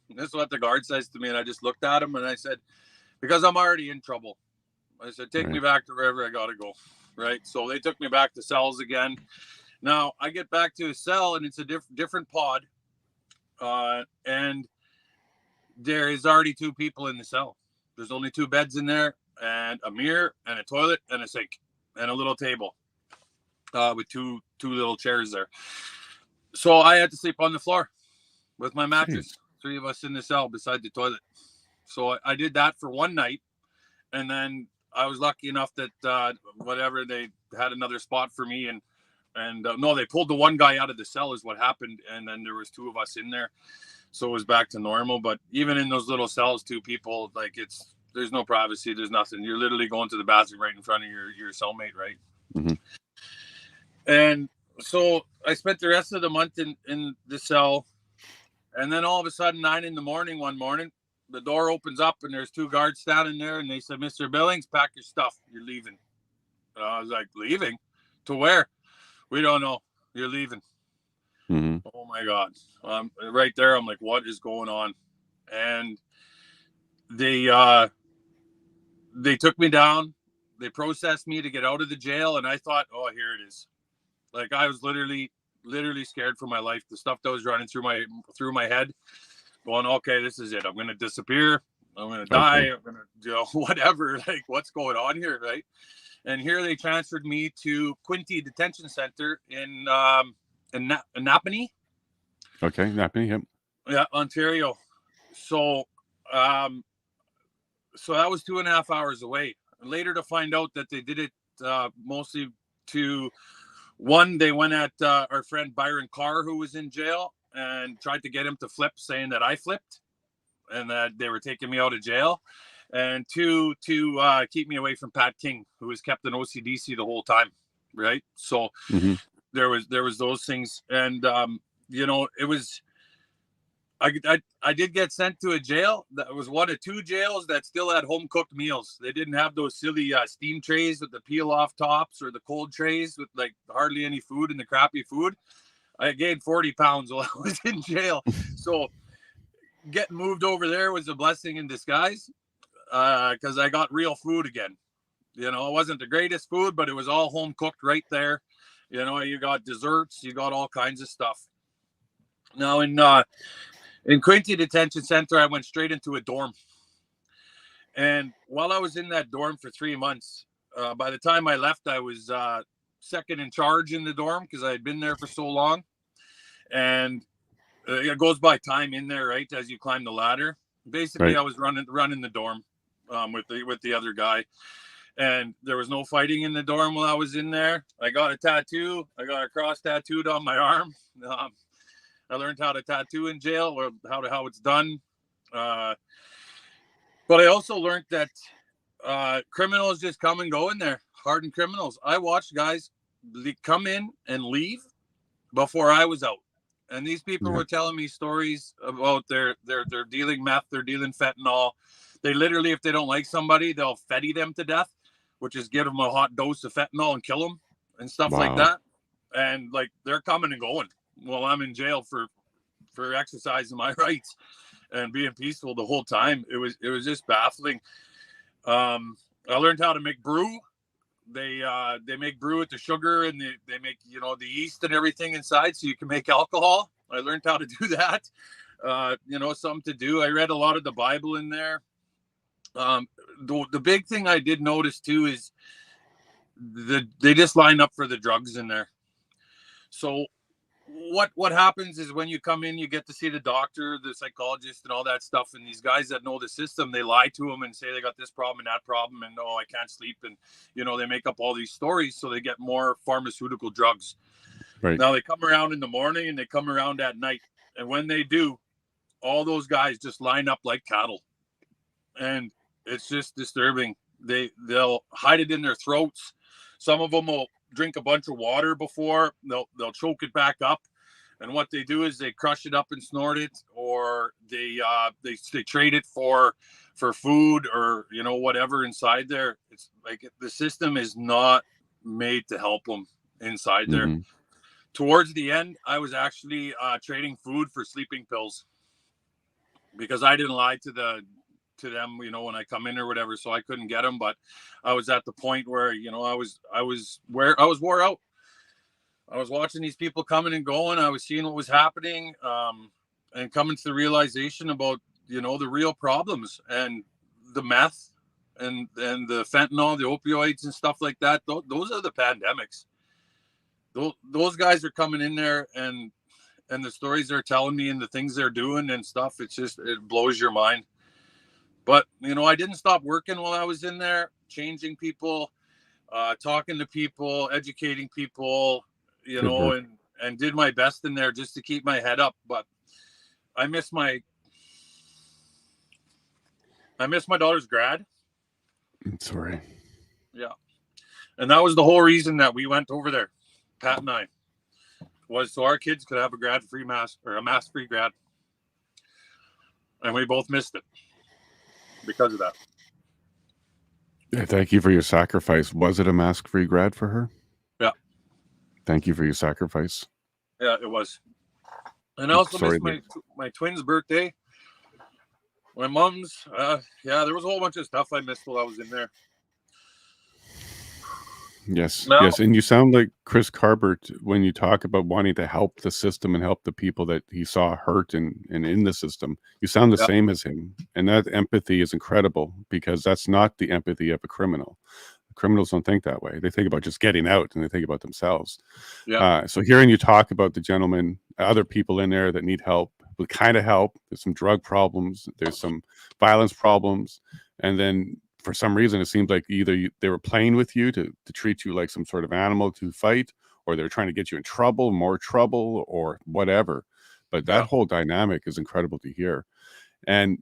S6: And that's what the guard says to me. And I just looked at him and I said, because I'm already in trouble. I said, take me back to wherever I got to go. Right. So they took me back to cells again. Now I get back to a cell and it's a different pod. And there is already 2 people in the cell. There's only 2 beds in there and a mirror and a toilet and a sink and a little table with two little chairs there. So I had to sleep on the floor with my mattress. Jeez. 3 of us in the cell beside the toilet. So I did that for one night. And then I was lucky enough that whatever, they had another spot for me. And no, they pulled the one guy out of the cell is what happened. And then there was 2 of us in there. So it was back to normal. But even in those little cells, 2 people, like there's no privacy. There's nothing. You're literally going to the bathroom right in front of your cellmate, right? Mm-hmm. And so I spent the rest of the month in the cell. And then all of a sudden, 9 a.m. one morning, the door opens up and there's 2 guards standing there. And they said, Mr. Billings, pack your stuff. You're leaving. And I was like, leaving? To where? We don't know. You're leaving. Mm-hmm. Oh, my God. Right there, I'm like, what is going on? And they took me down. They processed me to get out of the jail. And I thought, oh, here it is. Like, I was literally scared for my life. The stuff that was running through my head, going, okay, this is it. I'm going to disappear. I'm going to die. I'm going to whatever. Like, what's going on here, right? And here they transferred me to Quinte Detention Center in Napanee.
S1: Okay, Napanee, yep.
S6: Yeah, Ontario. So that was 2.5 hours away. Later to find out that they did it mostly to... One, they went at our friend Byron Carr, who was in jail, and tried to get him to flip, saying that I flipped and that they were taking me out of jail. And 2, to keep me away from Pat King, who was kept in OCDC the whole time, right? So there was those things. And, it was... I did get sent to a jail that was one of 2 jails that still had home cooked meals. They didn't have those silly steam trays with the peel off tops or the cold trays with like hardly any food and the crappy food. I gained 40 pounds while I was in jail. So getting moved over there was a blessing in disguise because I got real food again. It wasn't the greatest food, but it was all home cooked right there. You got desserts, you got all kinds of stuff. Now in Quinte Detention Center, I went straight into a dorm. And while I was in that dorm for 3 months, by the time I left, I was second in charge in the dorm because I had been there for so long. And it goes by time in there, right, as you climb the ladder. Basically, right. I was running the dorm with the other guy. And there was no fighting in the dorm while I was in there. I got a tattoo. I got a cross tattooed on my arm. I learned how to tattoo in jail, or how it's done. But I also learned that criminals just come and go in there, hardened criminals. I watched guys come in and leave before I was out. And these people were telling me stories about they're dealing meth, they're dealing fentanyl. They literally, if they don't like somebody, they'll fetty them to death, which is give them a hot dose of fentanyl and kill them and stuff like that. And like, they're coming and going. Well, I'm in jail for exercising my rights and being peaceful the whole time. It was just baffling. I learned how to make brew. They make brew with the sugar and they make the yeast and everything inside, so you can make alcohol. I learned how to do that. Something to do. I read a lot of the Bible in there. The big thing I did notice too is they just line up for the drugs in there. So what happens is when you come in, you get to see the doctor, the psychologist, and all that stuff. And these guys that know the system, they lie to them and say they got this problem and that problem, and I can't sleep, and they make up all these stories so they get more pharmaceutical drugs. Right. Now they come around in the morning and they come around at night, and when they do, all those guys just line up like cattle, and it's just disturbing. They'll hide it in their throats. Some of them will drink a bunch of water before they'll choke it back up, and what they do is they crush it up and snort it, or they trade it for food or whatever inside there. It's like the system is not made to help them inside there. Towards the end, I was actually trading food for sleeping pills because I didn't lie to to them, you know, when I come in or whatever. So I couldn't get them, but I was at the point where, you know, I was wore out. I was watching these people coming and going. I was seeing what was happening, and coming to the realization about, you know, the real problems and the meth and the fentanyl, the opioids and stuff like that. Those are the pandemics. Those guys are coming in there, and the stories they're telling me and the things they're doing and stuff, it blows your mind. But, you know, I didn't stop working while I was in there, changing people, talking to people, educating people, you
S1: Good
S6: know,
S1: work.
S6: and did my best in there just to keep my head up. But I miss my daughter's grad.
S1: I'm sorry.
S6: Yeah. And that was the whole reason that we went over there, Pat and I, was so our kids could have a grad-free mask, or a mask-free grad. And we both missed it because of that.
S1: Yeah, thank you for your sacrifice. Was it a mask-free grad for her?
S6: Yeah.
S1: Thank you for your sacrifice.
S6: Yeah, it was. And I also
S1: Sorry,
S6: missed my twin's birthday. My mom's, there was a whole bunch of stuff I missed while I was in there.
S1: Yes,
S6: No.
S1: yes. And you sound like Chris Carbert when you talk about wanting to help the system and help the people that he saw hurt and in the system. You sound the same as him. And that empathy is incredible, because that's not the empathy of a criminal. Criminals don't think that way. They think about just getting out, and they think about themselves.
S6: Yeah.
S1: So hearing you talk about the gentleman, other people in there that need help, what kind of help, there's some drug problems, there's some violence problems, and then for some reason, it seems like either they were playing with you to treat you like some sort of animal to fight, or they're trying to get you in trouble, more trouble, or whatever. But that whole dynamic is incredible to hear. And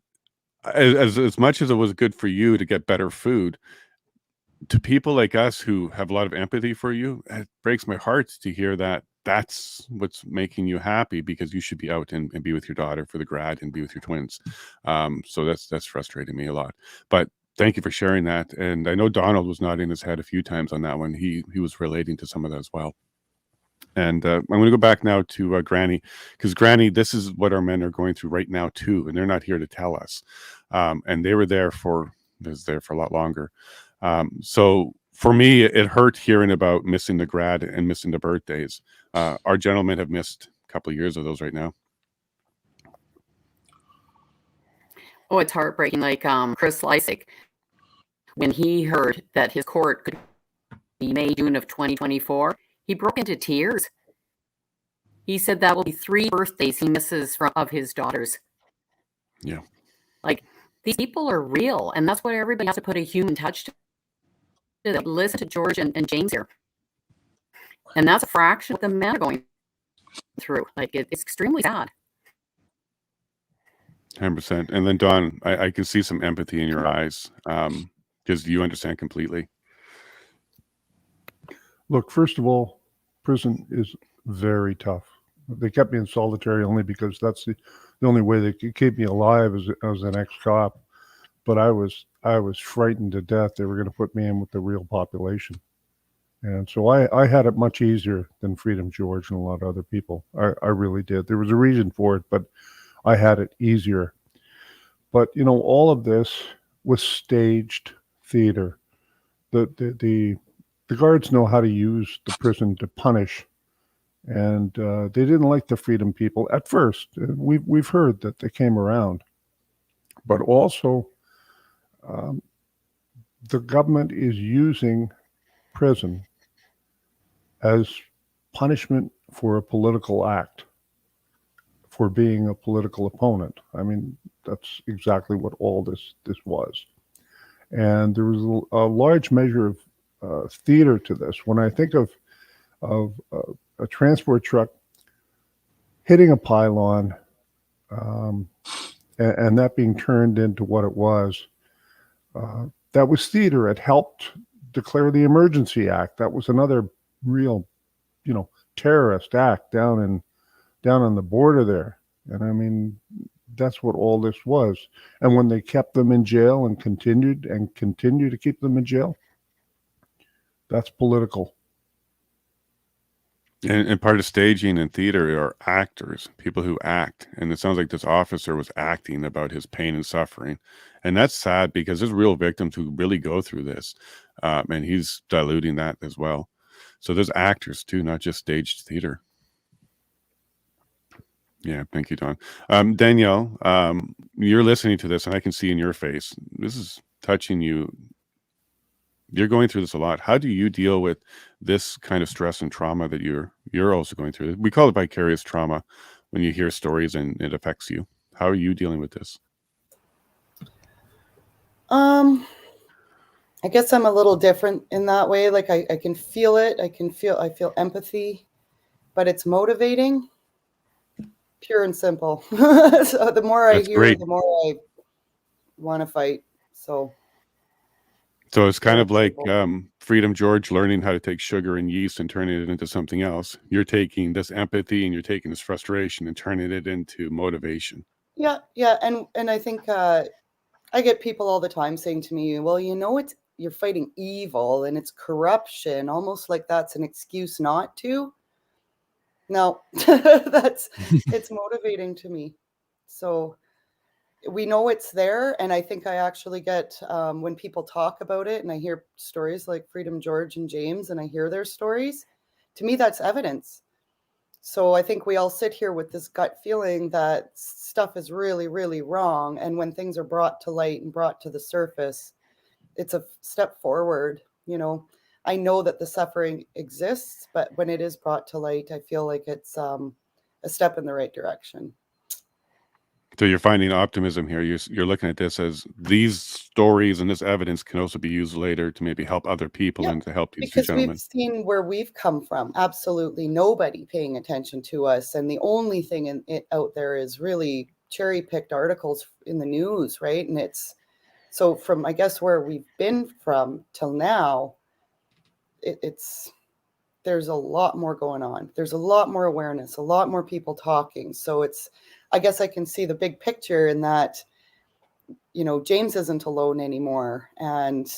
S1: as much as it was good for you to get better food, to people like us who have a lot of empathy for you, it breaks my heart to hear that that's what's making you happy, because you should be out and be with your daughter for the grad and be with your twins. So that's frustrating me a lot. But thank you for sharing that. And I know Donald was nodding his head a few times on that one. He was relating to some of that as well. And I'm going to go back now to Granny, because Granny, this is what our men are going through right now too, and they're not here to tell us. And they were there for a lot longer. So for me, it hurt hearing about missing the grad and missing the birthdays. Our gentlemen have missed a couple of years of those right now.
S2: Oh, it's heartbreaking. Like Chris Lysick, when he heard that his court could be May, June of 2024, he broke into tears. He said that will be 3 birthdays he misses of his daughters.
S1: Yeah.
S2: Like, these people are real, and that's what everybody has to put a human touch to. Listen to George and James here. And that's a fraction of the men are going through. Like, it's extremely sad.
S1: 100%. And then Don, I can see some empathy in your eyes, because you understand completely.
S4: Look, first of all, prison is very tough. They kept me in solitary only because that's the only way they could keep me alive as an ex-cop. But I was frightened to death they were going to put me in with the real population. And so I had it much easier than Freedom George and a lot of other people. I really did. There was a reason for it, but I had it easier. But, you know, all of this was staged theater. The guards know how to use the prison to punish. And they didn't like the Freedom people at first. We've heard that they came around. But also, the government is using prison as punishment for a political act, for being a political opponent. I mean, that's exactly what all this was. And there was a large measure of theater to this. When I think of a transport truck hitting a pylon, and that being turned into what it was, that was theater. It helped declare the Emergency Act. That was another real, terrorist act down on the border there. And I mean, that's what all this was. And when they kept them in jail and continue to keep them in jail, that's political.
S1: And part of staging in theater are actors, people who act. And it sounds like this officer was acting about his pain and suffering. And that's sad because there's real victims who really go through this. And he's diluting that as well. So there's actors too, not just staged theater. Yeah, thank you, Don. Danielle, you're listening to this and I can see in your face, this is touching you. You're going through this a lot. How do you deal with this kind of stress and trauma that you're also going through? We call it vicarious trauma when you hear stories and it affects you. How are you dealing with this?
S5: I guess I'm a little different in that way. Like I can feel it. I feel empathy, but it's motivating, pure and simple. So the more I hear,
S1: great.
S5: the more I want to fight. So
S1: it's kind of like Freedom George learning how to take sugar and yeast and turning it into something else. You're taking this empathy and you're taking this frustration and turning it into motivation.
S5: Yeah. And I think I get people all the time saying to me, well, you're fighting evil and it's corruption, almost like that's an excuse not to. No, it's motivating to me. So we know it's there. And I think I actually get, when people talk about it and I hear stories like Freedom George and James and I hear their stories, to me, that's evidence. So I think we all sit here with this gut feeling that stuff is really, really wrong. And when things are brought to light and brought to the surface, it's a step forward. I know that the suffering exists, but when it is brought to light, I feel like it's a step in the right direction.
S1: So you're finding optimism here. You're looking at this as these stories and this evidence can also be used later to maybe help other people and to help these two gentlemen.
S5: We've seen where we've come from. Absolutely nobody paying attention to us. And the only thing out there is really cherry-picked articles in the news, right? And it's so from, I guess, where we've been from till now, there's a lot more going on. There's a lot more awareness, a lot more people talking. So I guess I can see the big picture in that, James isn't alone anymore. And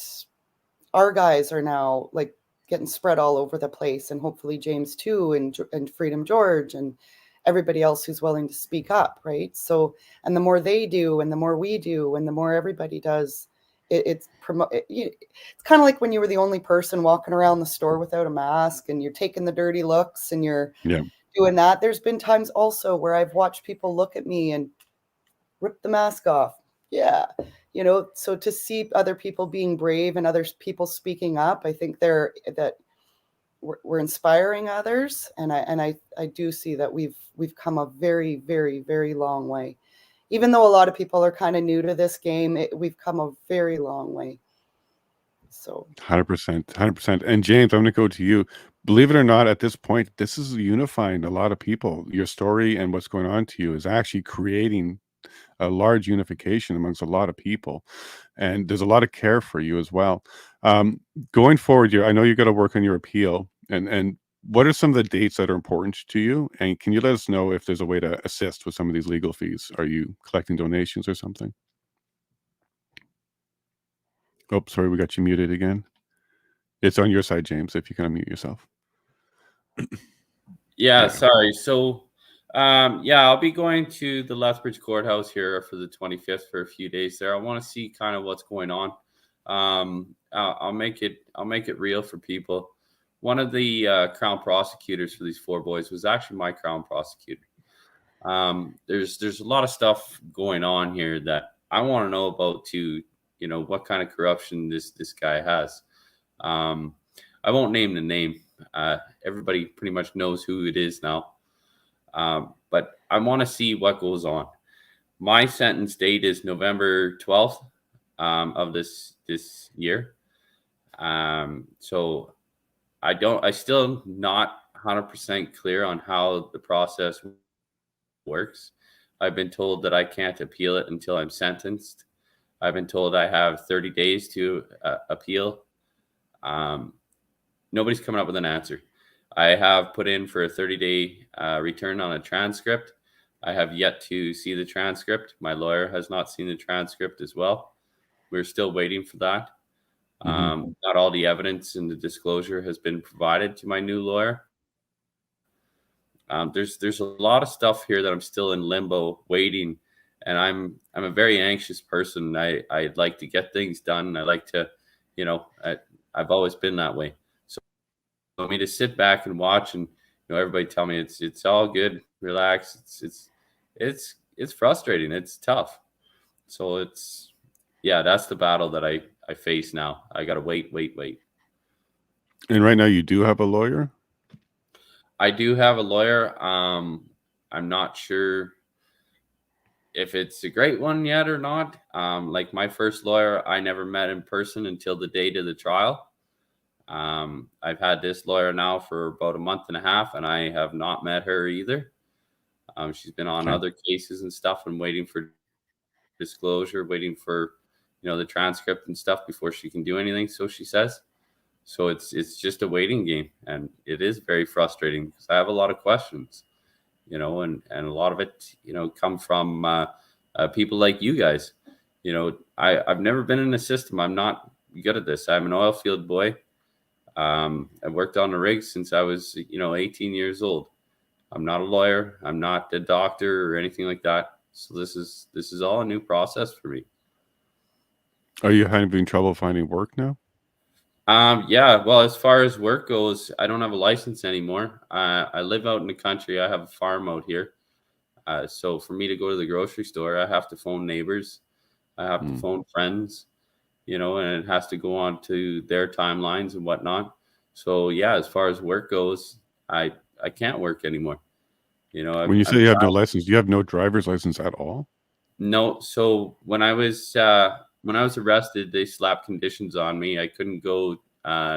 S5: our guys are now like getting spread all over the place, and hopefully James too, and Freedom George and everybody else who's willing to speak up. Right. So, and the more they do, and the more we do, and the more everybody does, it's kind of like when you were the only person walking around the store without a mask and you're taking the dirty looks and you're doing that. There's been times also where I've watched people look at me and rip the mask off. Yeah. So to see other people being brave and other people speaking up, I think we're inspiring others. And I do see that we've come a very, very, very long way. Even though a lot of people are kind of new to this game, we've come a very long way. So
S1: 100%. And James, I'm going to go to you. Believe it or not, at this point, this is unifying a lot of people. Your story and what's going on to you is actually creating a large unification amongst a lot of people. And there's a lot of care for you as well. Going forward, I know you got to work on your appeal. And what are some of the dates that are important to you? And can you let us know if there's a way to assist with some of these legal fees? Are you collecting donations or something? Oh, sorry, we got you muted again. It's on your side, James, if you can unmute yourself.
S3: Yeah, sorry. So, I'll be going to the Lethbridge Courthouse here for the 25th for a few days there. I want to see kind of what's going on. I'll make it real for people. One of the Crown prosecutors for these four boys was actually my Crown prosecutor. There's a lot of stuff going on here that I want to know about too. What kind of corruption this guy has. I won't name the name. Everybody pretty much knows who it is now. But I want to see what goes on. My sentence date is November 12th of this year. So I still not 100% clear on how the process works. I've been told that I can't appeal it until I'm sentenced. I've been told I have 30 days to appeal. Nobody's coming up with an answer. I have put in for a 30-day return on a transcript. I have yet to see the transcript. My lawyer has not seen the transcript as well. We're still waiting for that. Not all the evidence and the disclosure has been provided to my new lawyer. there's a lot of stuff here that I'm still in limbo waiting, and I'm a very anxious person. I'd like to get things done. I like to, I've always been that way. So for me to sit back and watch and everybody tell me it's all good, relax. It's frustrating. It's tough. So that's the battle that I face now. I got to wait.
S1: And right now you do have a lawyer?
S3: I do have a lawyer. I'm not sure if it's a great one yet or not. Like my first lawyer, I never met in person until the date of the trial. I've had this lawyer now for about a month and a half, and I have not met her either. She's been on other cases and stuff and waiting for disclosure, waiting for the transcript and stuff before she can do anything, so she says. So it's just a waiting game, and it is very frustrating because I have a lot of questions, and a lot of it come from people like you guys. I've never been in a system. I'm not good at this. I'm an oil field boy. I've worked on the rig since I was 18 years old. I'm not a lawyer. I'm not a doctor or anything like that. So this is all a new process for me.
S1: Are you having trouble finding work now?
S3: Yeah. Well, as far as work goes, I don't have a license anymore. I live out in the country. I have a farm out here. So for me to go to the grocery store, I have to phone neighbors. I have to phone friends, and it has to go on to their timelines and whatnot. So yeah, as far as work goes, I can't work anymore.
S1: When you say you have no license, do you have no driver's license at all?
S3: No. So when I was arrested, they slapped conditions on me. I couldn't go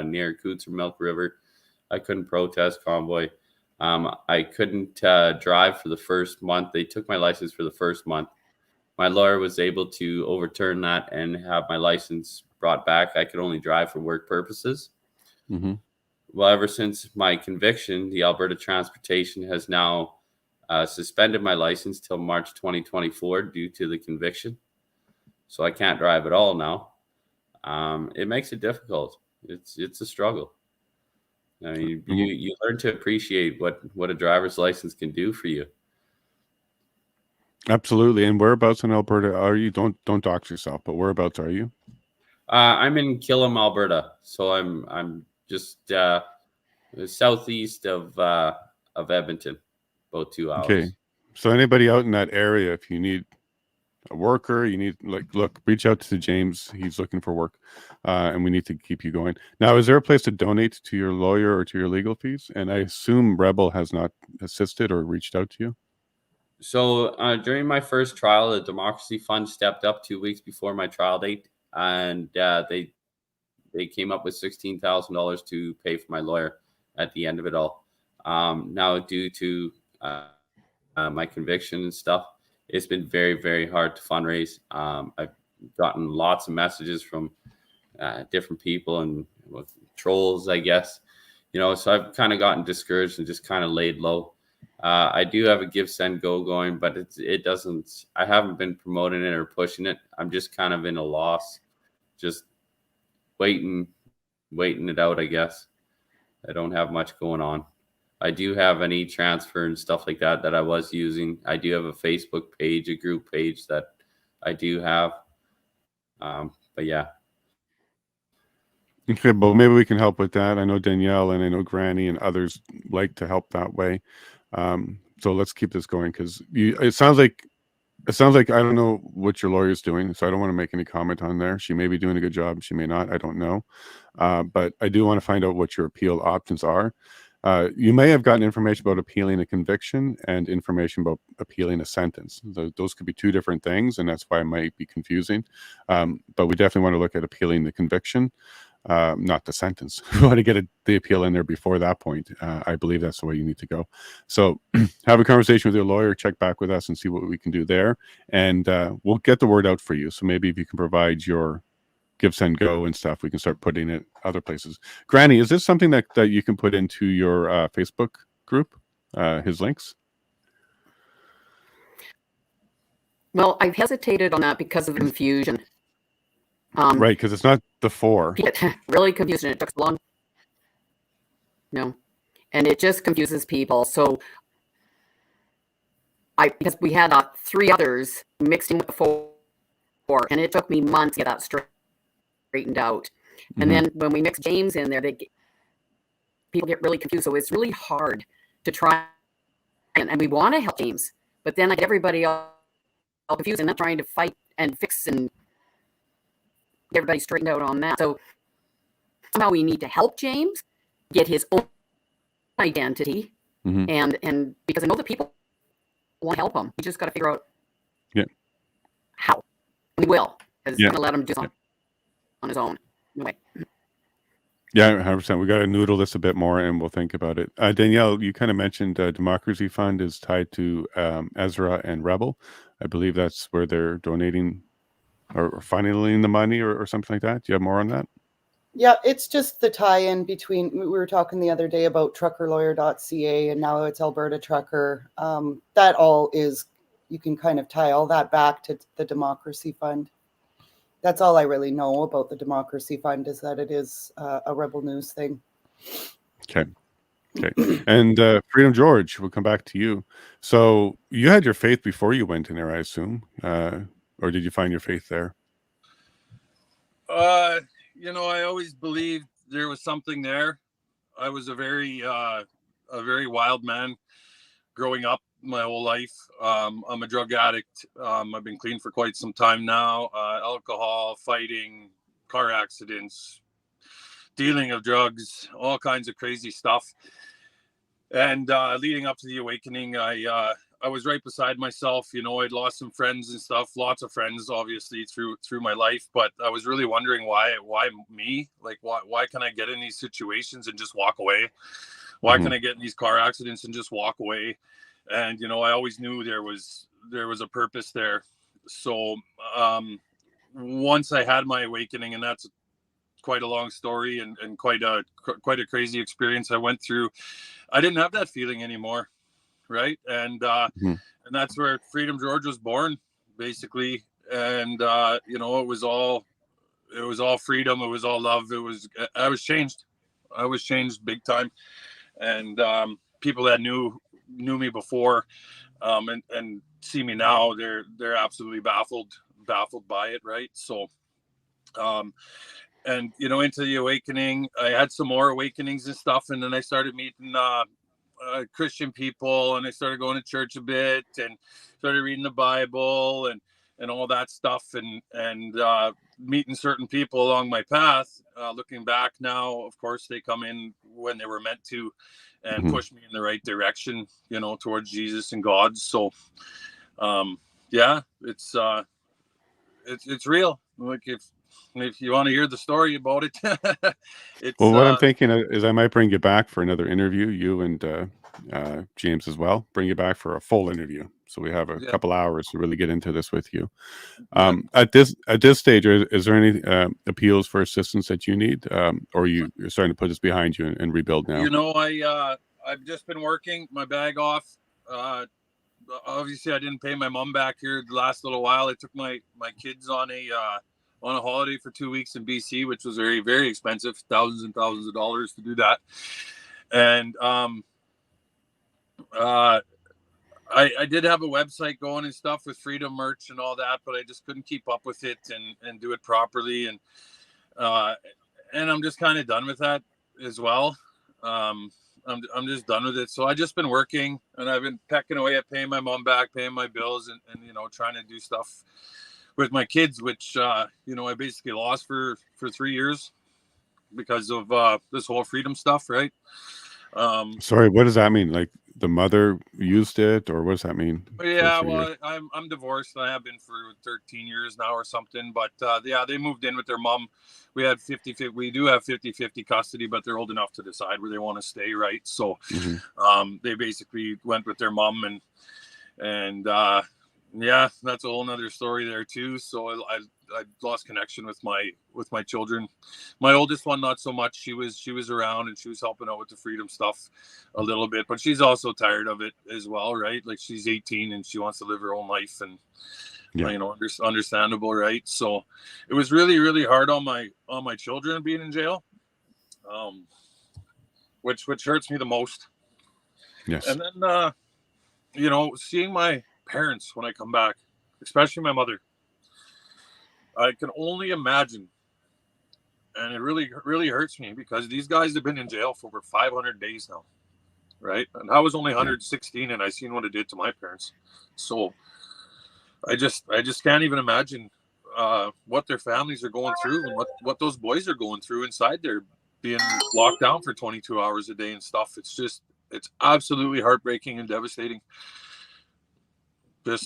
S3: near Coutts or Milk River. I couldn't protest convoy. I couldn't drive for the first month. They took my license for the first month. My lawyer was able to overturn that and have my license brought back. I could only drive for work purposes.
S1: Mm-hmm.
S3: Well, ever since my conviction, the Alberta Transportation has now suspended my license till March 2024 due to the conviction. So I can't drive at all now. It makes it difficult. It's a struggle. I mean, you learn to appreciate what a driver's license can do for you.
S1: Absolutely. And whereabouts in Alberta are you? Don't dox yourself, but whereabouts are you?
S3: I'm in Killam, Alberta. So I'm just southeast of Edmonton, about 2 hours.
S1: Okay. So anybody out in that area, if you need a worker, you need look, reach out to James. He's looking for work, and we need to keep you going. Now, is there a place to donate to your lawyer or to your legal fees? And I assume Rebel has not assisted or reached out to you.
S3: So during my first trial, the Democracy Fund stepped up 2 weeks before my trial date, and they came up with $16,000 to pay for my lawyer at the end of it all. Now, due to my conviction and stuff, it's been very, very hard to fundraise. I've gotten lots of messages from different people and trolls, I guess. So I've kind of gotten discouraged and just kind of laid low. I do have a Give, Send, Go going, but it doesn't. I haven't been promoting it or pushing it. I'm just kind of in a loss, just waiting it out, I guess. I don't have much going on. I do have an e-transfer and stuff like that I was using. I do have a Facebook page, a group page that I do have. But yeah.
S1: Okay, well, maybe we can help with that. I know Danielle and I know Granny and others like to help that way. So let's keep this going because it sounds like I don't know what your lawyer's doing, so I don't want to make any comment on there. She may be doing a good job, she may not. I don't know, but I do want to find out what your appeal options are. You may have gotten information about appealing a conviction and information about appealing a sentence. Those could be two different things, and that's why it might be confusing. But we definitely want to look at appealing the conviction, not the sentence. We want to get the appeal in there before that point. I believe that's the way you need to go. So have a conversation with your lawyer, check back with us and see what we can do there. And we'll get the word out for you. So maybe if you can provide your Give, Send, Go and stuff, we can start putting it other places. Granny, is this something that you can put into your Facebook group, his links?
S2: Well, I've hesitated on that because of the confusion.
S1: Right, because it's not the four.
S2: Really confusing. It took so long. No. And it just confuses people. So because we had 3 others mixed in with the 4, and it took me months to get that straightened out. And then when we mix James in there, people get really confused. So it's really hard to try, and we want to help James, but then I get everybody all confused, and I'm trying to fight and fix and get everybody straightened out on that. So somehow we need to help James get his own identity, and because I know that people want to help him. We just got to figure out how. And we will, because we're going to let him do something on his own. Anyway.
S1: Yeah, 100%. We got to noodle this a bit more, and we'll think about it. Danielle, you kind of mentioned Democracy Fund is tied to Ezra and Rebel. I believe that's where they're donating or funneling the money or something like that. Do you have more on that?
S5: Yeah, it's just the tie-in between, we were talking the other day about truckerlawyer.ca, and now it's Alberta Trucker. That all is, you can kind of tie all that back to the Democracy Fund. That's all I really know about the Democracy Fund, is that it is a Rebel News thing.
S1: Okay. And Freedom George, we'll come back to you. So you had your faith before you went in there, I assume, or did you find your faith there?
S6: I always believed there was something there. I was a very wild man growing up my whole life. I'm a drug addict. I've been clean for quite some time now. Alcohol, fighting, car accidents, dealing of drugs, all kinds of crazy stuff. And leading up to the awakening, I was right beside myself. I'd lost some friends and stuff, lots of friends, obviously, through my life. But I was really wondering why me? Like, why can I get in these situations and just walk away? Why can I get in these car accidents and just walk away? And, I always knew there was a purpose there. So once I had my awakening, and that's quite a long story and quite a crazy experience I went through, I didn't have that feeling anymore. Right. And that's where Freedom George was born, basically. And, it was all freedom. It was all love. I was changed. I was changed big time. And people that knew me before and see me now, they're absolutely baffled by it. Right. So, and, into the awakening, I had some more awakenings and stuff. And then I started meeting, Christian people, and I started going to church a bit and started reading the Bible and all that stuff, and meeting certain people along my path. Looking back now, of course, they come in when they were meant to and push me in the right direction, towards Jesus and God. So it's real. Like, if you want to hear the story about it,
S1: well, what I'm thinking is I might bring you back for another interview, you and James as well. Bring you back for a full interview, so we have a couple hours to really get into this with you. At this stage, is there any appeals for assistance that you need, or you're starting to put this behind you and rebuild now?
S6: I've just been working my bag off. Obviously, I didn't pay my mom back here the last little while. I took my kids on a holiday for 2 weeks in BC, which was very, very expensive, thousands and thousands of dollars to do that. And I did have a website going and stuff with Freedom merch and all that, but I just couldn't keep up with it and do it properly. And I'm just kind of done with that as well. I'm just done with it. So I just been working, and I've been pecking away at paying my mom back, paying my bills, and trying to do stuff with my kids, which I basically lost for 3 years because of this whole freedom stuff, right?
S1: Sorry, what does that mean? Like, the mother used it, or what does that mean?
S6: Yeah, well, I'm divorced, and I have been for 13 years now or something. But they moved in with their mom. We had 50-50. We do have 50-50 custody, but they're old enough to decide where they want to stay, right? So they basically went with their mom, and that's a whole nother story there too. So I lost connection with my children. My oldest one, not so much. She was around, and she was helping out with the freedom stuff a little bit, but she's also tired of it as well, right? Like, she's 18 and she wants to live her own life, and understandable, right? So it was really, really hard on my children being in jail, which hurts me the most.
S1: Yes.
S6: And then seeing my parents when I come back, especially my mother. I can only imagine, and it really, really hurts me because these guys have been in jail for over 500 days now, right? And I was only 116, and I seen what it did to my parents. So I just can't even imagine what their families are going through and what those boys are going through inside there, being locked down for 22 hours a day and stuff. It's absolutely heartbreaking and devastating.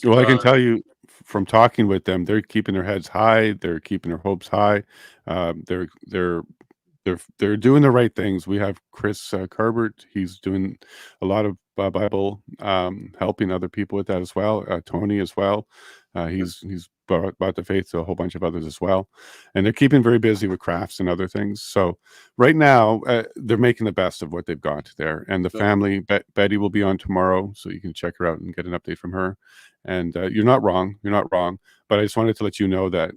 S1: Well, I can tell you from talking with them, they're keeping their heads high. They're keeping their hopes high. They're doing the right things. We have Chris Carbert. He's doing a lot of Bible, helping other people with that as well. Tony as well. He's brought the faith to a whole bunch of others as well, and they're keeping very busy with crafts and other things. So right now, they're making the best of what they've got there. And the family, Betty will be on tomorrow, so you can check her out and get an update from her. And you're not wrong. You're not wrong. But I just wanted to let you know that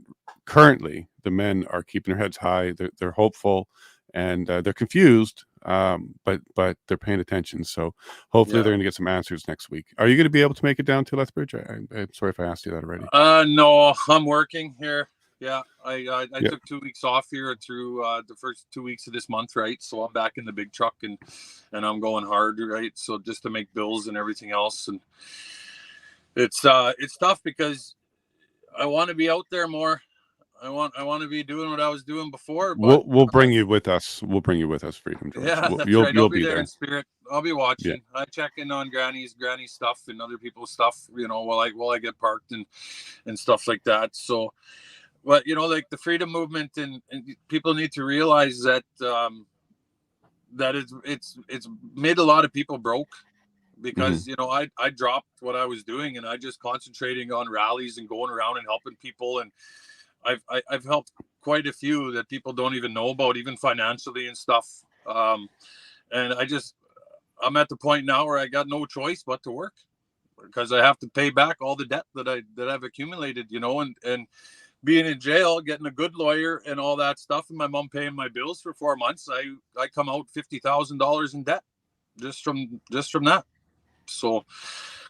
S1: currently the men are keeping their heads high. They're hopeful, and they're confused, but they're paying attention. So hopefully they're going to get some answers next week. Are you going to be able to make it down to Lethbridge? I'm sorry if I asked you that already.
S6: No, I'm working here. Yeah, I took 2 weeks off here through the first 2 weeks of this month, right? So I'm back in the big truck and I'm going hard, right? So just to make bills and everything else, and it's tough because I want to be out there more. I want to be doing what I was doing before. But
S1: we'll bring you with us. We'll bring you with us, Freedom Drones.
S6: Yeah, that's
S1: you'll,
S6: right.
S1: You'll
S6: I'll be there
S1: there
S6: in spirit. I'll be watching.
S1: Yeah.
S6: I check in on Granny's stuff and other people's stuff, while I get parked and stuff like that. So, but like the freedom movement and people need to realize that that it's made a lot of people broke because I dropped what I was doing and I just concentrating on rallies and going around and helping people, and I've helped quite a few that people don't even know about, even financially and stuff. And I'm at the point now where I got no choice but to work because I have to pay back all the debt that I've accumulated, and being in jail, getting a good lawyer and all that stuff, and my mom paying my bills for 4 months, I come out $50,000 in debt just from that. So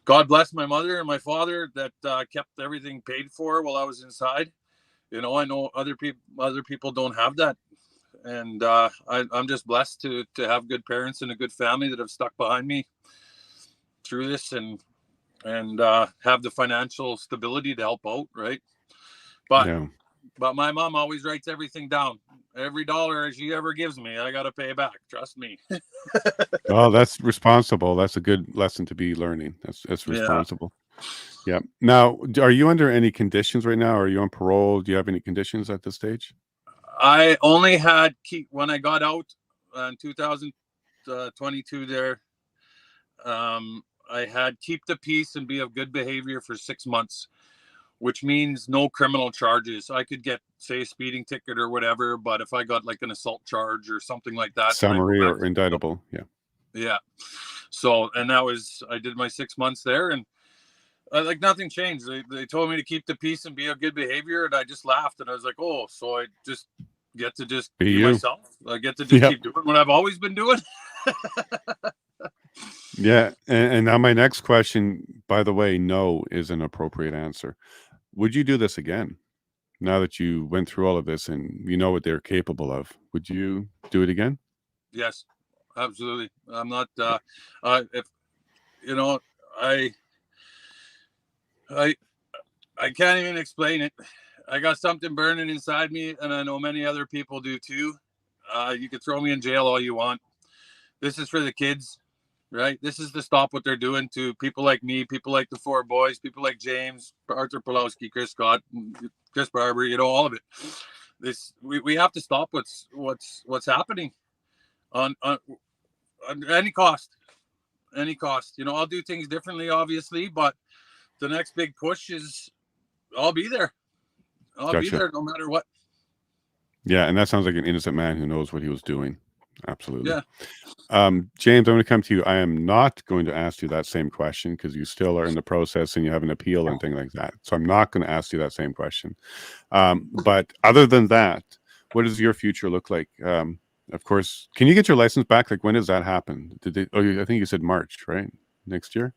S6: God bless my mother and my father that kept everything paid for while I was inside. I know other people don't have that, and I'm just blessed to have good parents and a good family that have stuck behind me through this, and have the financial stability to help out, right? But my mom always writes everything down. Every dollar she ever gives me, I got to pay back. Trust me.
S1: Oh, that's responsible. That's a good lesson to be learning. That's responsible. Yeah. Now, are you under any conditions right now? Are you on parole? Do you have any conditions at this stage?
S6: I only had when I got out in 2022 there. I had keep the peace and be of good behavior for 6 months, which means no criminal charges. I could get, say, a speeding ticket or whatever, but if I got like an assault charge or something like that,
S1: summary or indictable.
S6: Yeah. So, and I did my 6 months there, and like nothing changed. They told me to keep the peace and be of good behavior, and I just laughed, and I was like, oh, so I just get to just be myself. I get to just keep doing what I've always been doing.
S1: Yeah. And now my next question, by the way, no is an appropriate answer. Would you do this again? Now that you went through all of this and you know what they're capable of, would you do it again?
S6: Yes, absolutely. I'm not, I can't even explain it. I got something burning inside me, and I know many other people do too. You could throw me in jail all you want. This is for the kids, right? This is to stop what they're doing to people like me, people like the four boys, people like James, Arthur Pulowski, Chris Scott, Chris Barber, all of it. We have to stop what's happening on any cost. I'll do things differently, obviously, but the next big push is I'll be there. I'll be there no matter what.
S1: Yeah, and that sounds like an innocent man who knows what he was doing. Absolutely.
S6: Yeah.
S1: James, I'm going to come to you. I am not going to ask you that same question because you still are in the process and you have an appeal and things like that. So I'm not going to ask you that same question. But other than that, what does your future look like? Of course, can you get your license back? Like, when does that happen? I think you said March, right? Next year?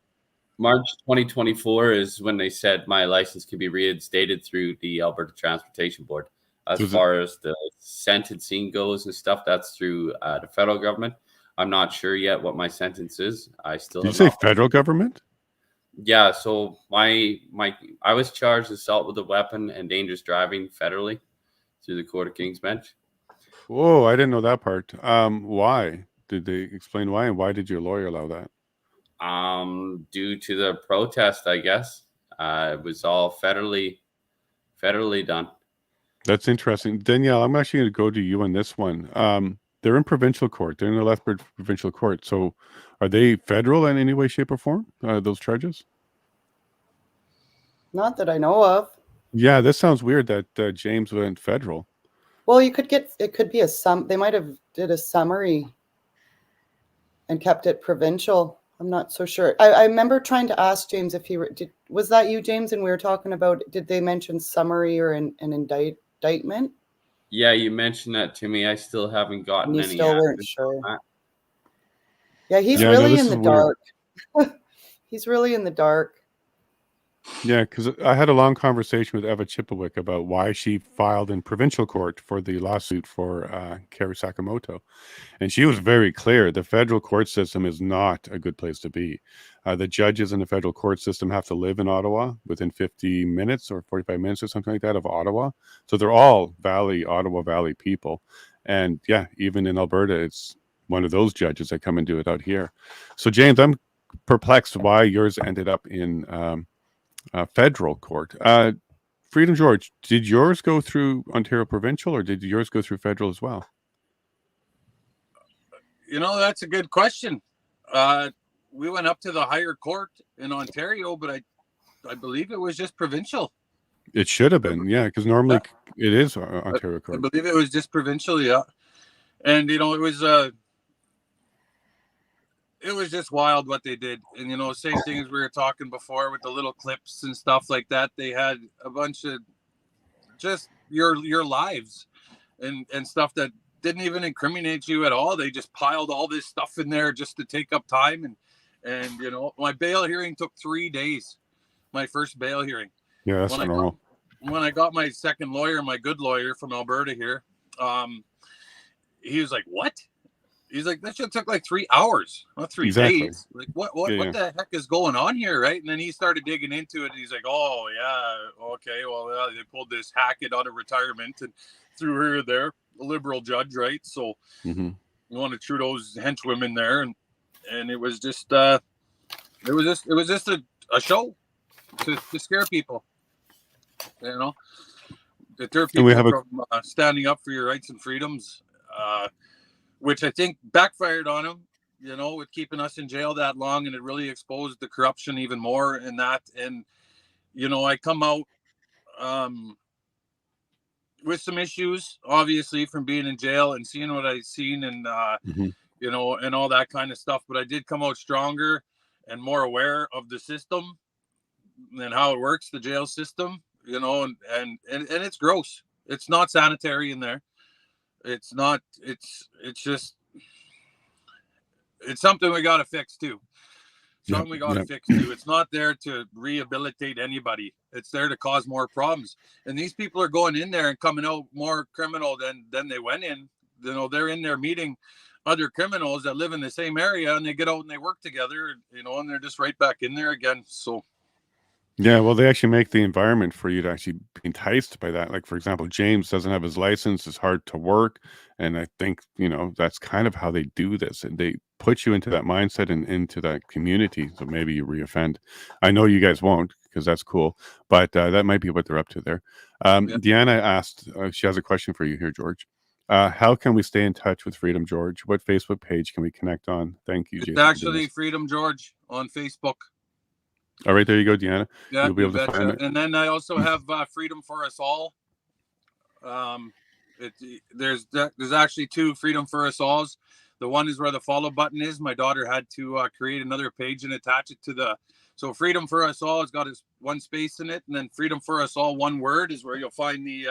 S3: March 2024 is when they said my license could be reinstated through the Alberta Transportation Board. As far as the sentencing goes and stuff, that's through the federal government. I'm not sure yet what my sentence is. I still.
S1: Did you say federal government?
S3: Yeah. So I was charged with assault with a weapon and dangerous driving federally through the Court of King's Bench.
S1: Whoa, I didn't know that part. Why? Did they explain why, and why did your lawyer allow that?
S3: Due to the protest, I guess. It was all federally done.
S1: That's interesting. Danielle, I'm actually going to go to you on this one. They're in provincial court. They're in the Lethbridge provincial court. So are they federal in any way, shape, or form, those charges?
S5: Not that I know of.
S1: Yeah, this sounds weird that James went federal.
S5: Well, it could be they might have did a summary and kept it provincial. I'm not so sure. I remember trying to ask James if was that you, James? And we were talking about, did they mention summary or an indictment?
S3: Yeah, you mentioned that to me. I still haven't gotten any.
S5: You still weren't sure. Yeah, he's really in the dark. He's really in the dark.
S1: Yeah, because I had a long conversation with Eva Chippewick about why she filed in provincial court for the lawsuit for Kerry Sakamoto. And she was very clear. The federal court system is not a good place to be. The judges in the federal court system have to live in Ottawa within 50 minutes or 45 minutes or something like that of Ottawa. So they're all Ottawa Valley people. And yeah, even in Alberta, it's one of those judges that come and do it out here. So James, I'm perplexed why yours ended up in federal court. Freedom George, did yours go through Ontario Provincial or did yours go through federal as well?
S6: That's a good question. We went up to the higher court in Ontario, but I believe it was just provincial.
S1: It should have been, yeah, because normally it is Ontario court.
S6: I believe it was just provincial, yeah. And it was just wild what they did. And, same thing as we were talking before with the little clips and stuff like that. They had a bunch of just your lives and stuff that didn't even incriminate you at all. They just piled all this stuff in there just to take up time. And my bail hearing took 3 days, my first bail hearing.
S1: Yeah, that's normal.
S6: When I got my second lawyer, my good lawyer from Alberta here, he was like, what? He's like, that shit took like 3 hours, not 3 days. Like, what the heck is going on here, right? And then he started digging into it. And he's like, oh, yeah, okay. Well, they pulled this Hackett out of retirement and threw her there, a liberal judge, right? So one of Trudeau's henchwomen there. And it was just a show to scare people, to deter people from standing up for your rights and freedoms. Which I think backfired on him, with keeping us in jail that long, and it really exposed the corruption even more in that. And, I come out with some issues, obviously, from being in jail and seeing what I've seen and, and all that kind of stuff. But I did come out stronger and more aware of the system and how it works, the jail system, and it's gross. It's not sanitary in there. It's not, it's something we got to fix too. It's not there to rehabilitate anybody. It's there to cause more problems. And these people are going in there and coming out more criminal than they went in. They're in there meeting other criminals that live in the same area, and they get out and they work together, and they're just right back in there again. So
S1: yeah, well, they actually make the environment for you to actually be enticed by that. Like, for example, James doesn't have his license. It's hard to work. And I think, that's kind of how they do this. And they put you into that mindset and into that community. So maybe you reoffend. I know you guys won't because that's cool. But that might be what they're up to there. Deanna asked, she has a question for you here, George. How can we stay in touch with Freedom George? What Facebook page can we connect on? Thank you, Jason.
S6: It's actually Freedom George on Facebook.
S1: All right, there you go, Deanna.
S6: Yeah,
S1: you'll be able to find it.
S6: And then I also have Freedom for Us All. There's actually 2 Freedom for Us Alls. The one is where the follow button is. My daughter had to create another page and attach it to so Freedom for Us All has got one space in it, and then Freedom for Us All, one word, is where you'll find the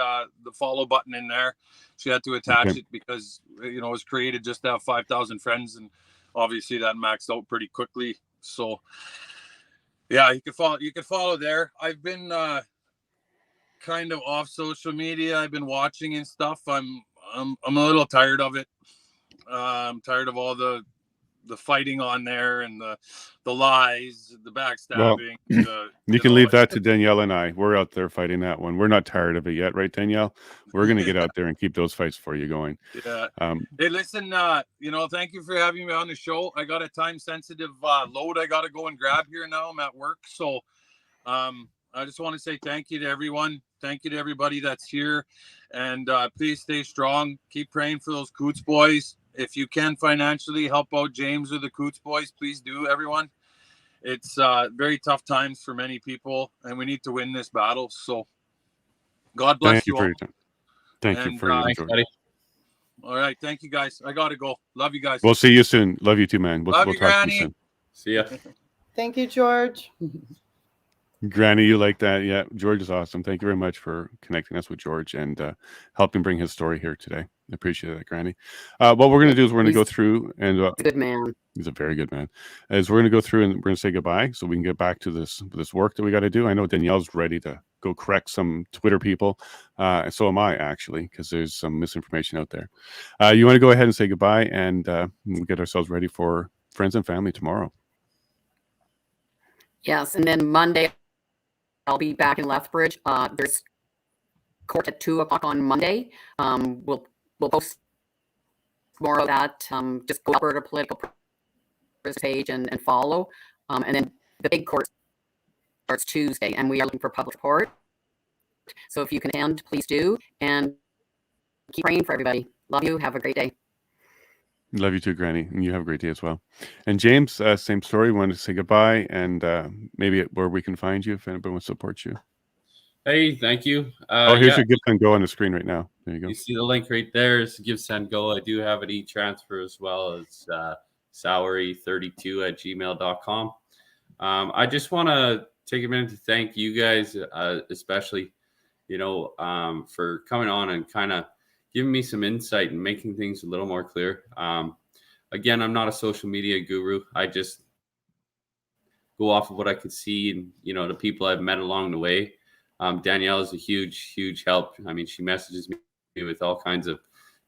S6: follow button in there. She had to attach it because it was created just to have 5,000 friends, and obviously that maxed out pretty quickly. So Yeah, you could follow there. I've been kind of off social media. I've been watching and stuff. I'm a little tired of it. I'm tired of all the fighting on there and the lies, the backstabbing.
S1: You can leave that to Danielle and I. We're out there fighting that one. We're not tired of it yet, right, Danielle? We're going to get out there and keep those fights for you going.
S6: Yeah. Hey, listen, thank you for having me on the show. I got a time-sensitive load I got to go and grab here now. I'm at work. So I just want to say thank you to everyone. Thank you to everybody that's here. And please stay strong. Keep praying for those Coutts boys. If you can financially help out James or the Coutts boys, please do, everyone. It's very tough times for many people, and we need to win this battle. So God bless you all.
S1: Thank you for your time.
S3: Buddy.
S6: All right. Thank you, guys. I got to go. Love you guys.
S1: We'll see you soon. Love you too, man. We'll
S6: you,
S1: talk
S6: Granny.
S1: to you soon.
S3: See ya.
S5: Thank you, George.
S1: Granny, you like that? Yeah, George is awesome. Thank you very much for connecting us with George and helping bring his story here today. I appreciate that, Granny. What we're going to do is we're going to go through and
S2: good man.
S1: He's a very good man. As we're going to go through and we're going to say goodbye, so we can get back to this work that we got to do. I know Danielle's ready to go correct some Twitter people. So am I, actually, because there's some misinformation out there. You want to go ahead and say goodbye, and we'll get ourselves ready for friends and family tomorrow.
S2: Yes, and then Monday I'll be back in Lethbridge. There's court at 2:00 on Monday. We'll post more of that. Just go Alberta Political page and follow. And then the big court starts Tuesday, and we are looking for public support. So if you can attend, please do. And keep praying for everybody. Love you. Have a great day.
S1: Love you too, Granny. And you have a great day as well. And James, same story. Wanted to say goodbye and maybe where we can find you if anybody wants to support you.
S3: Hey, thank you.
S1: Here's your Give Send Go on the screen right now. There you go.
S3: You see the link right there. It's Give Send Go. I do have an e-transfer as well. It's Sowery32@gmail.com. I just want to take a minute to thank you guys, especially, for coming on and kind of giving me some insight and making things a little more clear. Again, I'm not a social media guru. I just go off of what I could see and, the people I've met along the way. Danielle is a huge, huge help. I mean, she messages me with all kinds of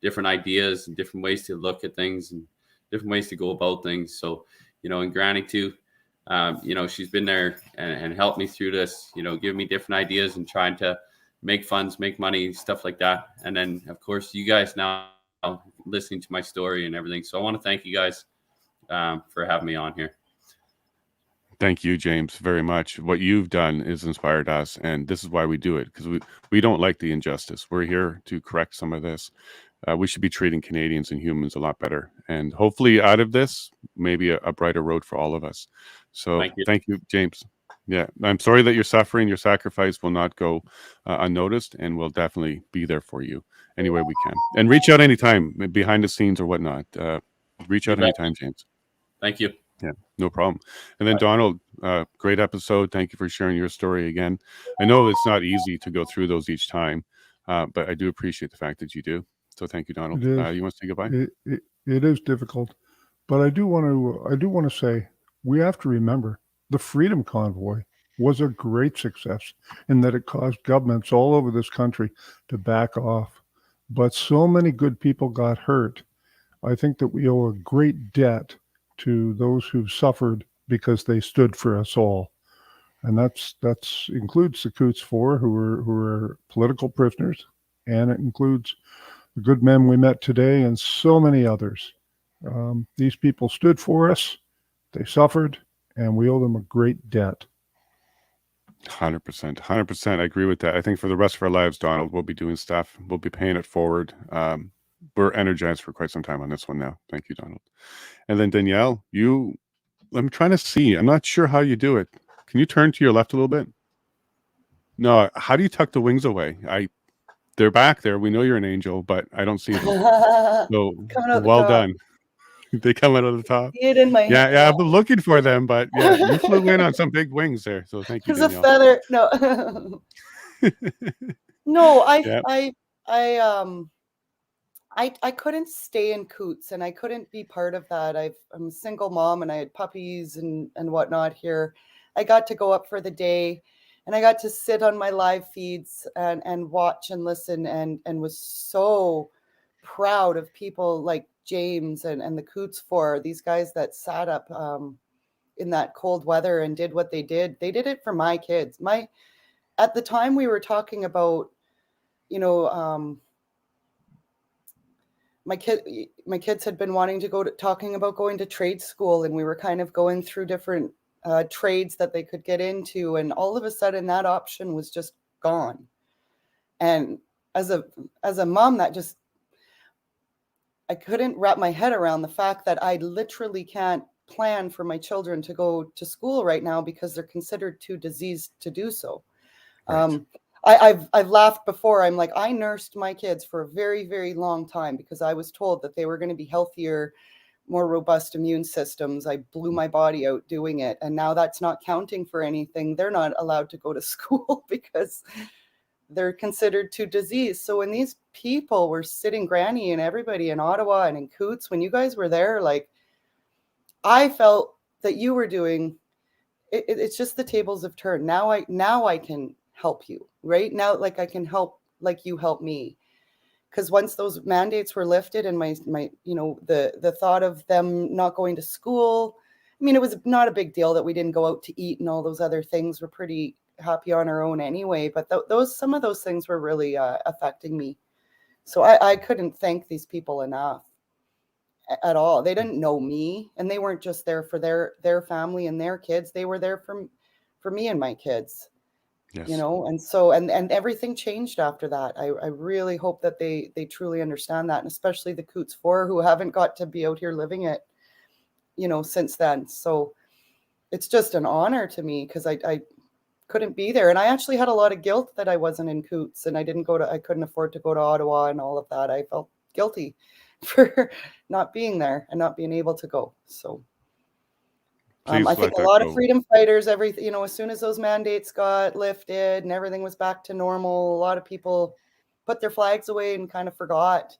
S3: different ideas and different ways to look at things and different ways to go about things. So, and Granny too, she's been there and helped me through this, giving me different ideas and trying to make funds, make money, stuff like that. And then, of course, you guys now listening to my story and everything. So I want to thank you guys for having me on here.
S1: Thank you, James, very much. What you've done is inspired us, and this is why we do it, because we don't like the injustice. We're here to correct some of this. We should be treating Canadians and humans a lot better. And hopefully out of this, maybe a brighter road for all of us. So thank you, James. Yeah, I'm sorry that you're suffering. Your sacrifice will not go unnoticed, and we'll definitely be there for you any way we can. And reach out anytime, behind the scenes or whatnot. Reach out anytime, James.
S3: Thank you.
S1: Yeah, no problem. And then Donald, great episode. Thank you for sharing your story again. I know it's not easy to go through those each time, but I do appreciate the fact that you do. So thank you, Donald. You want to say goodbye?
S4: It is difficult, but I do want to say we have to remember the Freedom Convoy was a great success in that it caused governments all over this country to back off. But so many good people got hurt. I think that we owe a great debt to those who've suffered because they stood for us all. And that's includes the Coutts Four who are political prisoners, and it includes the good men we met today and so many others. These people stood for us, they suffered, and we owe them a great debt.
S1: 100%. I agree with that. I think for the rest of our lives, Donald, we'll be doing stuff. We'll be paying it forward. We're energized for quite some time on this one now. Thank you, Donald. And then Danielle, I'm trying to see. I'm not sure how you do it. Can you turn to your left a little bit? No, how do you tuck the wings away? They're back there. We know you're an angel, but I don't see them. So well done. They come out of the top.
S5: See it in my hand.
S1: Yeah, I've been looking for them, but yeah, you flew in on some big wings there. So thank you,
S5: There's
S1: Danielle.
S5: a feather. No. No, I couldn't stay in Coutts, and I couldn't be part of that. I'm a single mom, and I had puppies and whatnot here. I got to go up for the day, and I got to sit on my live feeds and watch and listen, and was so proud of people like James and the Coutts Four, these guys that sat up in that cold weather and did what they did. They did it for my kids. At the time we were talking about, you know, my kids had been wanting to talking about going to trade school, and we were kind of going through different trades that they could get into, and all of a sudden that option was just gone. And as a mom, that just, I couldn't wrap my head around the fact that I literally can't plan for my children to go to school right now because they're considered too diseased to do so. Right. I've laughed before. I'm like, I nursed my kids for a very, very long time because I was told that they were going to be healthier, more robust immune systems. I blew my body out doing it. And now that's not counting for anything. They're not allowed to go to school because they're considered too diseased. So when these people were sitting, Granny and everybody in Ottawa and in Coutts, when you guys were there, like, I felt that you were doing, it's just the tables have turned. Now I can help you right now. Like I can help, like you help me. Because once those mandates were lifted and my, you know, the thought of them not going to school, I mean, it was not a big deal that we didn't go out to eat and all those other things. We're pretty happy on our own anyway. But some of those things were really affecting me. So I couldn't thank these people enough at all. They didn't know me, and they weren't just there for their family and their kids. They were there for me and my kids. Yes. You know, and so and everything changed after that. I really hope that they truly understand that, and especially the Coutts Four, who haven't got to be out here living it, you know, since then. So it's just an honor to me because I couldn't be there, and I actually had a lot of guilt that I wasn't in Coutts and I couldn't afford to go to Ottawa and all of that. I felt guilty for not being there and not being able to go. So I think a lot of freedom fighters, you know, as soon as those mandates got lifted and everything was back to normal, a lot of people put their flags away and kind of forgot.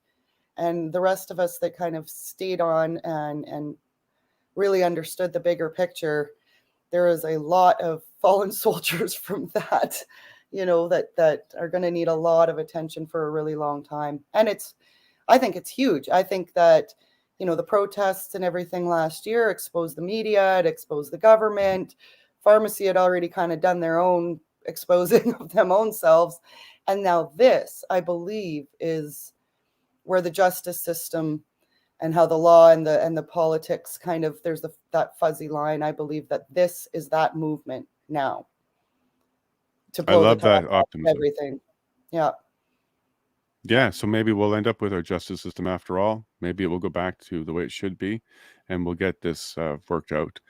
S5: And the rest of us that kind of stayed on and really understood the bigger picture, there is a lot of fallen soldiers from that, you know, that are going to need a lot of attention for a really long time. And I think it's huge. I think that, you know, the protests and everything last year exposed the media, it exposed the government. Pharmacy had already kind of done their own exposing of them own selves. And now this, I believe, is where the justice system and how the law and the politics kind of, there's that fuzzy line. I believe that this is that movement now to blow the top off everything. Yeah.
S1: Yeah, so maybe we'll end up with our justice system after all. Maybe it will go back to the way it should be, and we'll get this worked out.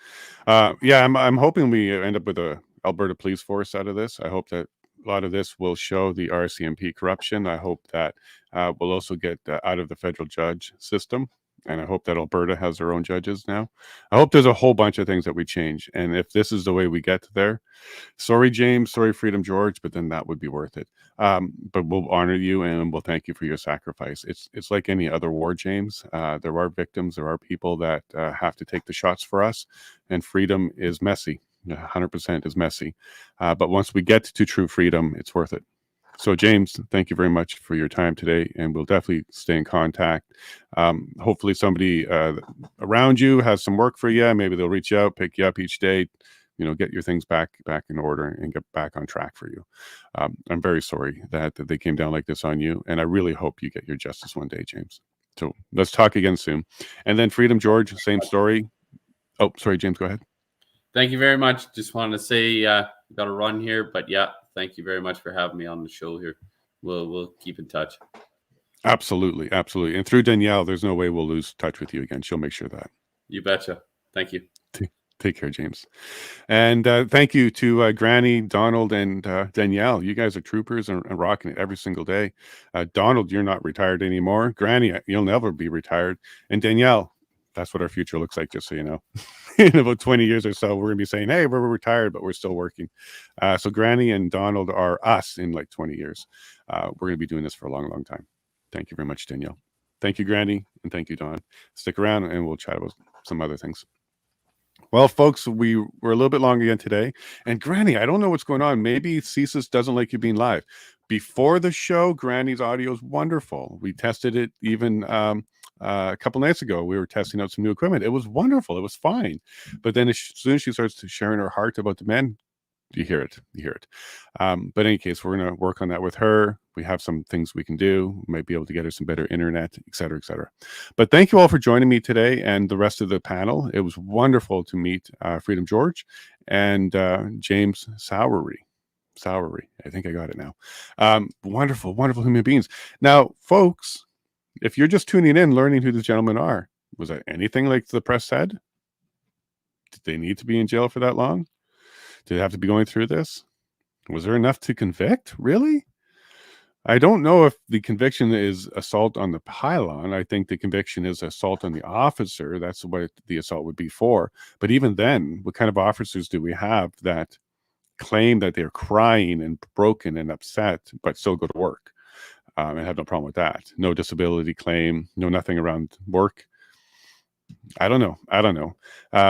S1: Yeah, I'm hoping we end up with a Alberta police force out of this. I hope that a lot of this will show the RCMP corruption. I hope that we'll also get out of the federal judge system, and I hope that Alberta has their own judges now. I hope there's a whole bunch of things that we change, and if this is the way we get there, sorry, James, sorry, Freedom George, but then that would be worth it. But we'll honor you and we'll thank you for your sacrifice. It's like any other war, James. There are victims, there are people that have to take the shots for us, and freedom is messy. 100% is messy. But once we get to true freedom, it's worth it. So, James, thank you very much for your time today, and we'll definitely stay in contact. Hopefully somebody around you has some work for you. Maybe they'll reach out, pick you up each day, you know, get your things back in order and get back on track for you. I'm very sorry that they came down like this on you, and I really hope you get your justice one day, James. So let's talk again soon. And then Freedom George, same story. Oh, sorry, James, go ahead.
S3: Thank you very much. Just wanted to say, got to run here, but yeah, thank you very much for having me on the show here. We'll keep in touch.
S1: Absolutely. And through Danielle, there's no way we'll lose touch with you again. She'll make sure that.
S3: You betcha. Thank you.
S1: Take care, James. And thank you to Granny, Donald, and Danielle. You guys are troopers and rocking it every single day. Donald, you're not retired anymore. Granny, you'll never be retired. And Danielle, that's what our future looks like, just so you know. In about 20 years or so, we're going to be saying, hey, we're retired, but we're still working. So Granny and Donald are us in like 20 years. We're going to be doing this for a long, long time. Thank you very much, Danielle. Thank you, Granny, and thank you, Don. Stick around, and we'll chat about some other things. Well, folks, we're a little bit long again today. And Granny, I don't know what's going on. Maybe CSIS doesn't like you being live. Before the show, Granny's audio is wonderful. We tested it even a couple nights ago. We were testing out some new equipment. It was wonderful. It was fine. But then as soon as she starts sharing her heart about the men, you hear it. You hear it. But in any case, we're going to work on that with her. We have some things we can do. We might be able to get her some better internet, et cetera, et cetera. But thank you all for joining me today and the rest of the panel. It was wonderful to meet Freedom George and James Sowery. Sowery. I think I got it now. Wonderful, wonderful human beings. Now, folks, if you're just tuning in, learning who these gentlemen are, was that anything like the press said? Did they need to be in jail for that long? Did they have to be going through this? Was there enough to convict? Really? I don't know if the conviction is assault on the pylon. I think the conviction is assault on the officer. That's what the assault would be for. But even then, what kind of officers do we have that claim that they're crying and broken and upset, but still go to work and have no problem with that? No disability claim, no nothing around work. I don't know.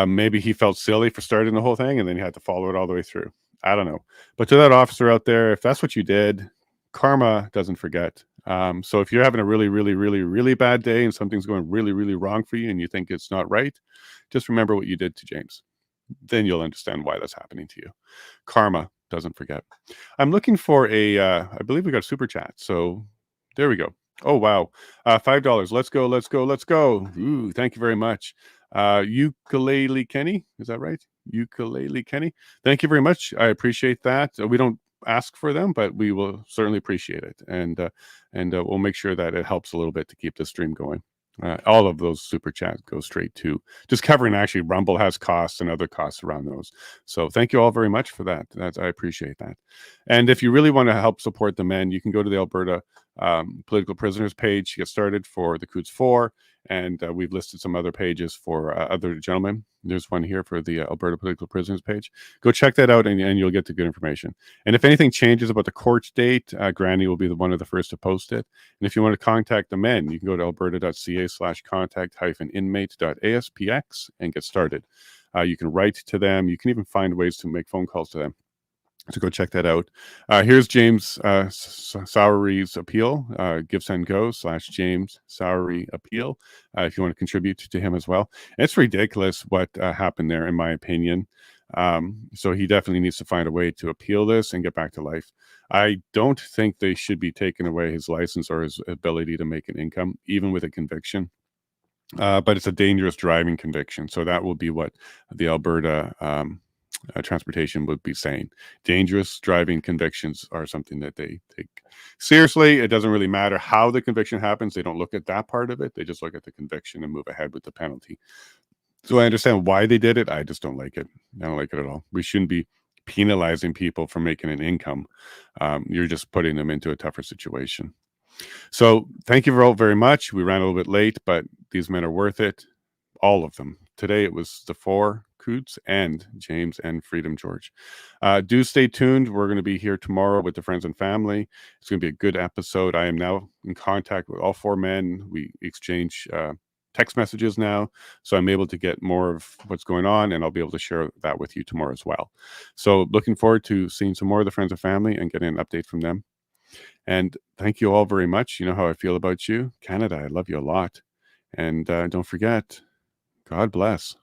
S1: Maybe he felt silly for starting the whole thing and then he had to follow it all the way through. I don't know. But to that officer out there, if that's what you did, karma doesn't forget. So if you're having a really, really, really, really bad day and something's going really, really wrong for you and you think it's not right, just remember what you did to James. Then you'll understand why that's happening to you. Karma doesn't forget. I'm looking for I believe we got a super chat. So there we go. Oh, wow. $5. Let's go. Let's go. Let's go. Ooh, thank you very much. Ukulele Kenny. Is that right? Ukulele Kenny. Thank you very much. I appreciate that. We don't ask for them, but we will certainly appreciate it. And we'll make sure that it helps a little bit to keep the stream going. All of those super chats go straight to just covering. Actually, Rumble has costs and other costs around those. So thank you all very much for that. I appreciate that. And if you really want to help support the men, you can go to the Alberta political prisoners page, get started for the Coutts Four. And we've listed some other pages for other gentlemen. There's one here for the Alberta political prisoners page. Go check that out and you'll get the good information. And if anything changes about the court date, Granny will be one of the first to post it. And if you want to contact the men, you can go to alberta.ca/contact-inmate.aspx and get started. You can write to them. You can even find ways to make phone calls to them. So go check that out. Here's James Sowery's appeal. Give Send Go /James Sowery appeal if you want to contribute to him as well. It's ridiculous what happened there, in my opinion. So he definitely needs to find a way to appeal this and get back to life. I don't think they should be taking away his license or his ability to make an income, even with a conviction. But it's a dangerous driving conviction. So that will be what the Alberta transportation would be saying. Dangerous driving convictions are something that they take seriously. It doesn't really matter how the conviction happens. They don't look at that part of it. They just look at the conviction and move ahead with the penalty. So I understand why they did it. I just don't like it. I don't like it at all. We shouldn't be penalizing people for making an income. You're just putting them into a tougher situation. So thank you all very much. We ran a little bit late, but these men are worth it. All of them. Today it was the four, Coutts and James and Freedom George. Do stay tuned. We're going to be here tomorrow with the friends and family. It's going to be a good episode. I am now in contact with all four men. We exchange text messages now, so I'm able to get more of what's going on, and I'll be able to share that with you tomorrow as well. So looking forward to seeing some more of the friends and family and getting an update from them. And thank you all very much. You know how I feel about you. Canada, I love you a lot. And don't forget, God bless.